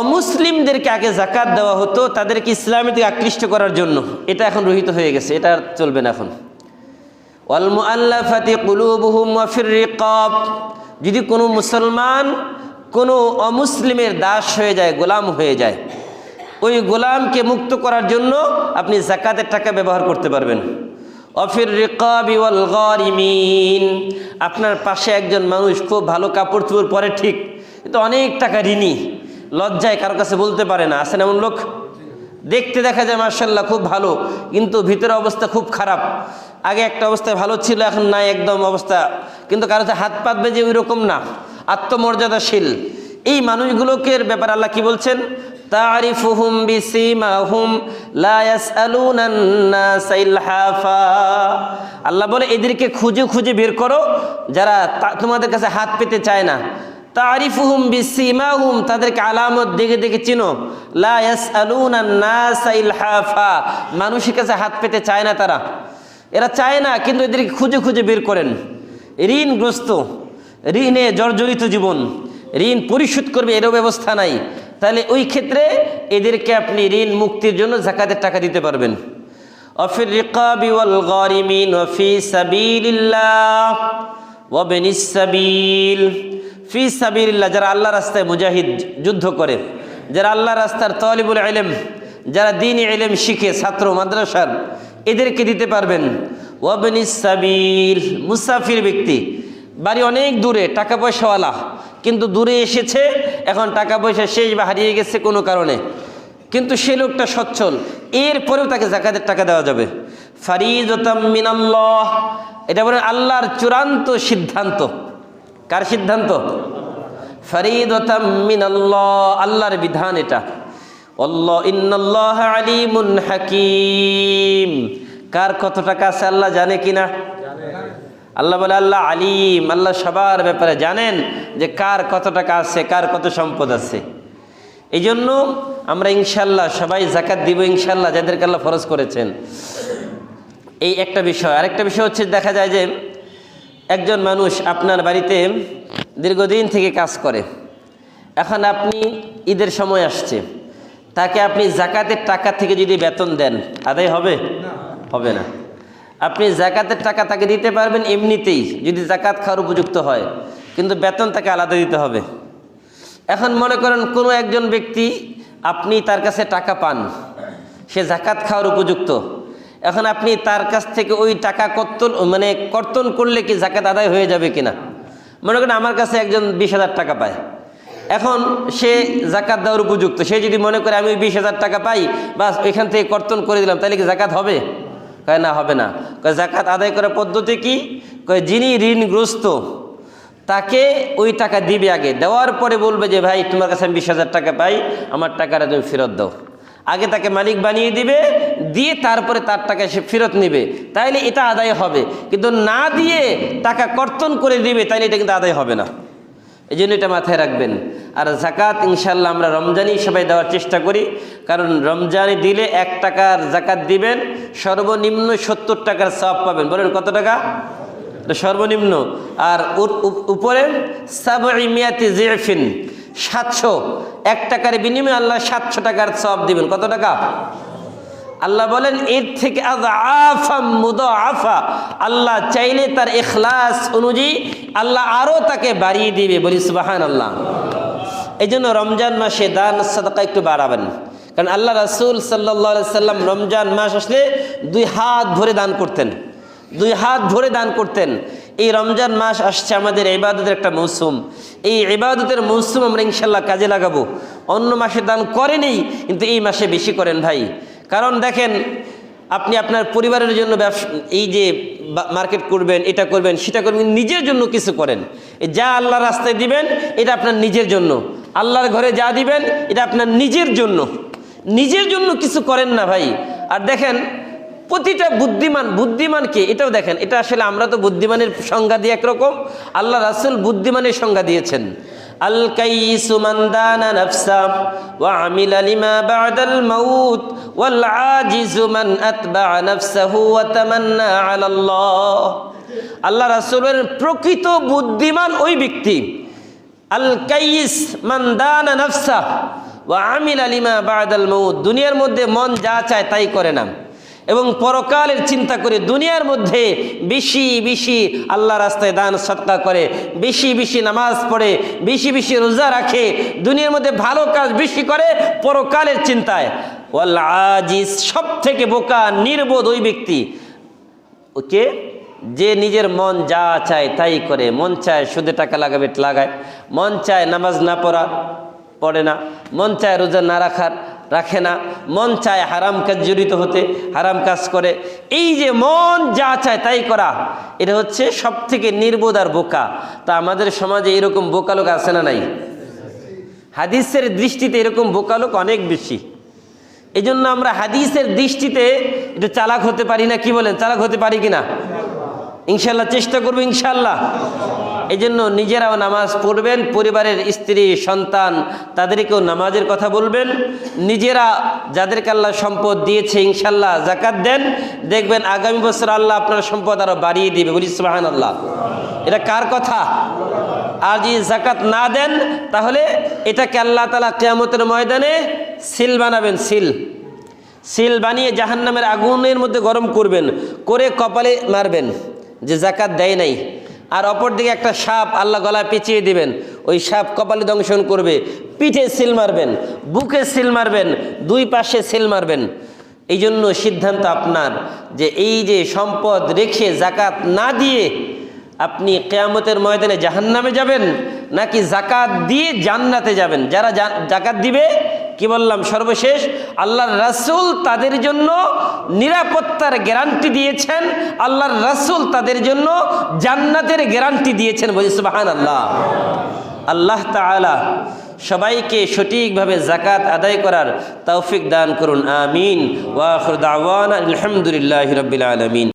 অমুসলিমদেরকে আগে জাকাত দেওয়া হতো তাদেরকে ইসলামের দিকে আকৃষ্ট করার জন্য, এটা এখন রহিত হয়ে গেছে, এটা আর চলবে না এখন। ওয়াল মুআল্লাফাতি কুলুবুহুম ওয়া ফির রিকাব, যদি কোনো মুসলমান কোনো অমুসলিমের দাস হয়ে যায়, গোলাম হয়ে যায়, ওই গোলামকে মুক্ত করার জন্য আপনি জাকাতের টাকা ব্যবহার করতে পারবেন। অফির রিকাবি ওয়াল গারিমিন, আপনার পাশে একজন মানুষ খুব ভালো কাপড় চোপড় পরে ঠিক, কিন্তু অনেক টাকা ঋণী, লজ্জায় কারো কাছে বলতে পারে না, আছেন এমন লোক? দেখতে দেখা যায় মাশাআল্লাহ খুব ভালো, কিন্তু ভিতরে অবস্থা খুব খারাপ। আগে একটা অবস্থায় ভালো ছিল, এখন নাই একদম অবস্থা, কিন্তু কারো হাত পাতবে যে ওই রকম না, আত্মমর্যাদাশীল। এই মানুষগুলোকে ব্যাপারে আল্লাহ কি বলছেন? তারিফুহুম বিসিমাহুম লা ইয়াসআলুনান নাসা ইলহাফা। আল্লাহ বলে এদেরকে খুঁজে খুঁজে বের করো যারা তোমাদের কাছে হাত পেতে চায় না। তারিফুহুম বিসিমাহুম, তাদেরকে আলামত দেখে দেখে চিনো। লা ইয়াসআলুনান নাসা ইলহাফা, মানুষের কাছে হাত পেতে চায় না, তারা এরা চায় না, কিন্তু এদেরকে খুঁজে খুঁজে বের করেন। ঋণগ্রস্ত, ঋণে জর্জরিত জীবন, ঋণ পরিশোধ করবে এরও ব্যবস্থা নাই, তাহলে ওই ক্ষেত্রে এদেরকে আপনি ঋণ মুক্তির জন্য যাকাতের টাকা দিতে পারবেন। অফির রিকাবি ওয়াল গারিমিন ওয়া ফি সাবিলিল্লাহ ওয়া ইবনিস সাবিল। ফি সাবিলিল্লাহ, যারা আল্লাহর রাস্তায় মুজাহিদ, যুদ্ধ করে, যারা আল্লাহর রাস্তার তালিবুল ইলম, যারা দ্বীনি ইলম শিখে ছাত্র মাদ্রাসার, এদেরকে দিতে পারবেন। ওয়াবনিস সাবিল, মুসাফির ব্যক্তি, বাড়ি অনেক দূরে, টাকা পয়সাওয়ালা, কিন্তু দূরে এসেছে, এখন টাকা পয়সা শেষ বা হারিয়ে গেছে কোনো কারণে, কিন্তু সে লোকটা সচ্ছল, এরপরেও তাকে যাকাতের টাকা দেওয়া যাবে। ফারিদাতাম মিনাল্লাহ, এটা বলেন আল্লাহর চূড়ান্ত সিদ্ধান্ত। কার সিদ্ধান্ত? ফারিদাতাম মিনাল্লাহ, আল্লাহর বিধান এটা। আল্লাহ ইন্নাল্লাহা আলিমুন হাকিম, কার কত টাকা আছে আল্লাহ জানে কিনা? আল্লাহ বলে আল্লাহ আলিম, আল্লাহ সবার ব্যাপারে জানেন যে কার কত টাকা আছে, কার কত সম্পদ আছে। এই জন্য আমরা ইনশাল্লাহ সবাই যাকাত দিব ইনশাল্লাহ, যাদেরকে আল্লাহ ফরজ করেছেন। এই একটা বিষয়। আরেকটা বিষয় হচ্ছে, দেখা যায় যে একজন মানুষ আপনার বাড়িতে দীর্ঘদিন থেকে কাজ করে, এখন আপনি ঈদের সময় আসছে, তাকে আপনি যাকাতের টাকা থেকে যদি বেতন দেন, আদায় হবে? হবে না। আপনি যাকাতের টাকা তাকে দিতে পারবেন এমনিতেই, যদি যাকাত খাওয়ার উপযুক্ত হয়, কিন্তু বেতন তাকে আলাদা দিতে হবে। এখন মনে করেন কোনো একজন ব্যক্তি, আপনি তার কাছে টাকা পান, সে যাকাত খাওয়ার উপযুক্ত, এখন আপনি তার কাছ থেকে ওই টাকা কর্তন করলে কি যাকাত আদায় হয়ে যাবে কিনা? মনে করেন আমার কাছে একজন 20,000 টাকা পায়, এখন সে যাকাত দেওয়ার উপযুক্ত, সে যদি মনে করে আমি ওই 20,000 টাকা পাই, বাস ওইখান থেকে কর্তন করে দিলাম, তাহলে কি যাকাত হবে? কয় না, হবে না। কয় যাকাত আদায় করার পদ্ধতি কি? কয় যিনি ঋণগ্রস্ত তাকে ওই টাকা দিবে আগে, দেওয়ার পরে বলবে যে ভাই তোমার কাছে আমি 20,000 টাকা পাই, আমার টাকাটা তুমি ফেরত দাও। আগে তাকে মালিক বানিয়ে দিবে, দিয়ে তারপরে তার টাকা সে ফেরত নেবে, তাইলে এটা আদায় হবে। কিন্তু না দিয়ে টাকা কর্তন করে দিবে, তাইলে এটা কিন্তু আদায় হবে না। এই জন্য এটা মাথায় রাখবেন। আর যাকাত ইনশাল্লাহ আমরা রমজানেই সবাই দেওয়ার চেষ্টা করি, কারণ রমজানে দিলে 1 টাকার যাকাত দিবেন, সর্বনিম্ন 70 টাকার সওয়াব পাবেন। বলেন কত টাকা? সর্বনিম্ন। আর উপরে 700 জিফিন, 700, 1 টাকার বিনিময়ে আল্লাহ 700 টাকার সওয়াব দিবেন। কত টাকা? আল্লাহ বলেন এর থেকে আযআফাম মুদাআফা, আল্লাহ চাইলে তার ইখলাস অনুযায়ী আল্লাহ আরও তাকে বাড়িয়ে দিবে। বলি সুবহানাল্লাহ। এই জন্য রমজান মাসে দান সাদাকা একটু বাড়াবেন, কারণ আল্লাহ রাসূল সাল্লাল্লাহু আলাইহি সাল্লাম রমজান মাস আসলে 2 হাত ভরে দান করতেন, 2 হাত ভরে দান করতেন। এই রমজান মাস আসছে আমাদের ইবাদতের একটা মৌসুম, এই ইবাদতের মৌসুম আমরা ইনশাল্লাহ কাজে লাগাবো। অন্য মাসে দান করেনি, কিন্তু এই মাসে বেশি করেন ভাই। কারণ দেখেন, আপনি আপনার পরিবারের জন্য ব্যবসা, এই যে মার্কেট করবেন, এটা করবেন, সেটা করবেন, নিজের জন্য কিছু করেন। যা আল্লাহর রাস্তায় দিবেন এটা আপনার নিজের জন্য, আল্লাহর ঘরে যা দিবেন এটা আপনার নিজের জন্য, নিজের জন্য কিছু করেন না ভাই। আর দেখেন প্রতিটা বুদ্ধিমানকে এটাও দেখেন, এটা আসলে আমরা তো বুদ্ধিমানের সংজ্ঞা দিয়ে একরকম, আল্লাহ রাসূল বুদ্ধিমানের সংজ্ঞা দিয়েছেন। আল কাইসু মান দানা নাফসা ওয়া আমিলা লিমা বা'দাল মাউত ওয়াল আজিজু মান আতবা'a নাফসাহু ওয়া তামান্না আলাল্লাহ। আল্লাহ রাসূলের প্রকৃত বুদ্ধিমান ওই ব্যক্তি, আল কাইস মান দানা নাফসা ওয়া আমিলা লিমা বা'দাল মাউত, দুনিয়ার মধ্যে মন যা চায় তাই করে না, এবং পরকালের চিন্তা করে দুনিয়ার মধ্যে বেশি বেশি আল্লাহ রাস্তায় দান সদকা করে, বেশি বেশি নামাজ পড়ে, বেশি বেশি রোজা রাখে, দুনিয়ার মধ্যে ভালো কাজ বেশি করে পরকালের চিন্তায়। ওয়াল আজিজ, সব থেকে বোকা নির্বোধ ওই ব্যক্তি, ওকে যে নিজের মন যা চায় তাই করে, মন চায় সুদে টাকা লাগাবে লাগায়, মন চায় নামাজ না পড়ে না, মন চায় রোজা না রাখে না, মন চায় হারাম কাজ জড়িত হতে, হারাম কাজ করে। এই যে মন যা চায় তাই করা, এটা হচ্ছে সব থেকে নির্বোধ আর বোকা। তা আমাদের সমাজে এরকম বোকা লোক আছে না নাই? হাদিসের দৃষ্টিতে এরকম বোকা লোক অনেক বেশি। এই জন্য আমরা হাদিসের দৃষ্টিতে একটু চালাক হতে পারি না? কি বলেন, চালাক হতে পারি কিনা? ইনশাল্লাহ চেষ্টা করবো ইনশাল্লাহ। এই জন্য নিজেরাও নামাজ পড়বেন, পরিবারের স্ত্রী সন্তান তাদেরকেও নামাজের কথা বলবেন, নিজেরা যাদেরকে আল্লাহ সম্পদ দিয়েছে ইনশাল্লাহ যাকাত দেন, দেখবেন আগামী বছর আল্লাহ আপনার সম্পদ আরো বাড়িয়ে দিবে। বলি সুবহানাল্লাহ। এটা কার কথা? আর যদি যাকাত না দেন তাহলে এটাকে আল্লাহ তাআলা কিয়ামতের ময়দানে সিল বানাবেন, সিল বানিয়ে জাহান্নামের আগুনের মধ্যে গরম করবেন, করে কপালে মারবেন যে যাকাত দেয় নাই। আর অপর দিকে একটা সাপ আল্লাহ গলায় পেঁচিয়ে দিবেন, ওই সাপ কপালে দংশন করবে, পিঠে সিল মারবেন, বুকে সিল মারবেন, দুই পাশে সিল মারবেন। এই জন্য সিদ্ধান্ত আপনার যে এই যে সম্পদ রেখে জাকাত না দিয়ে আপনি কিয়ামতের ময়দানে জাহান্নামে যাবেন নাকি জাকাত দিয়ে জান্নাতে যাবেন। যারা জাকাত দিবে, কি বললাম সর্বশেষ, আল্লাহর রাসূল তাদের জন্য নিরাপত্তার গ্যারান্টি দিয়েছেন, আল্লাহর রাসূল তাদের জন্য জান্নাতের গ্যারান্টি দিয়েছেন। বলি সুবহানাল্লাহ। আল্লাহ তাআলা সবাইকে সঠিকভাবে জাকাত আদায় করার তৌফিক দান করুন, আমিন। ওয়া আখিরু দাওয়ানা আলহামদুলিল্লাহি রাব্বিল আলামিন।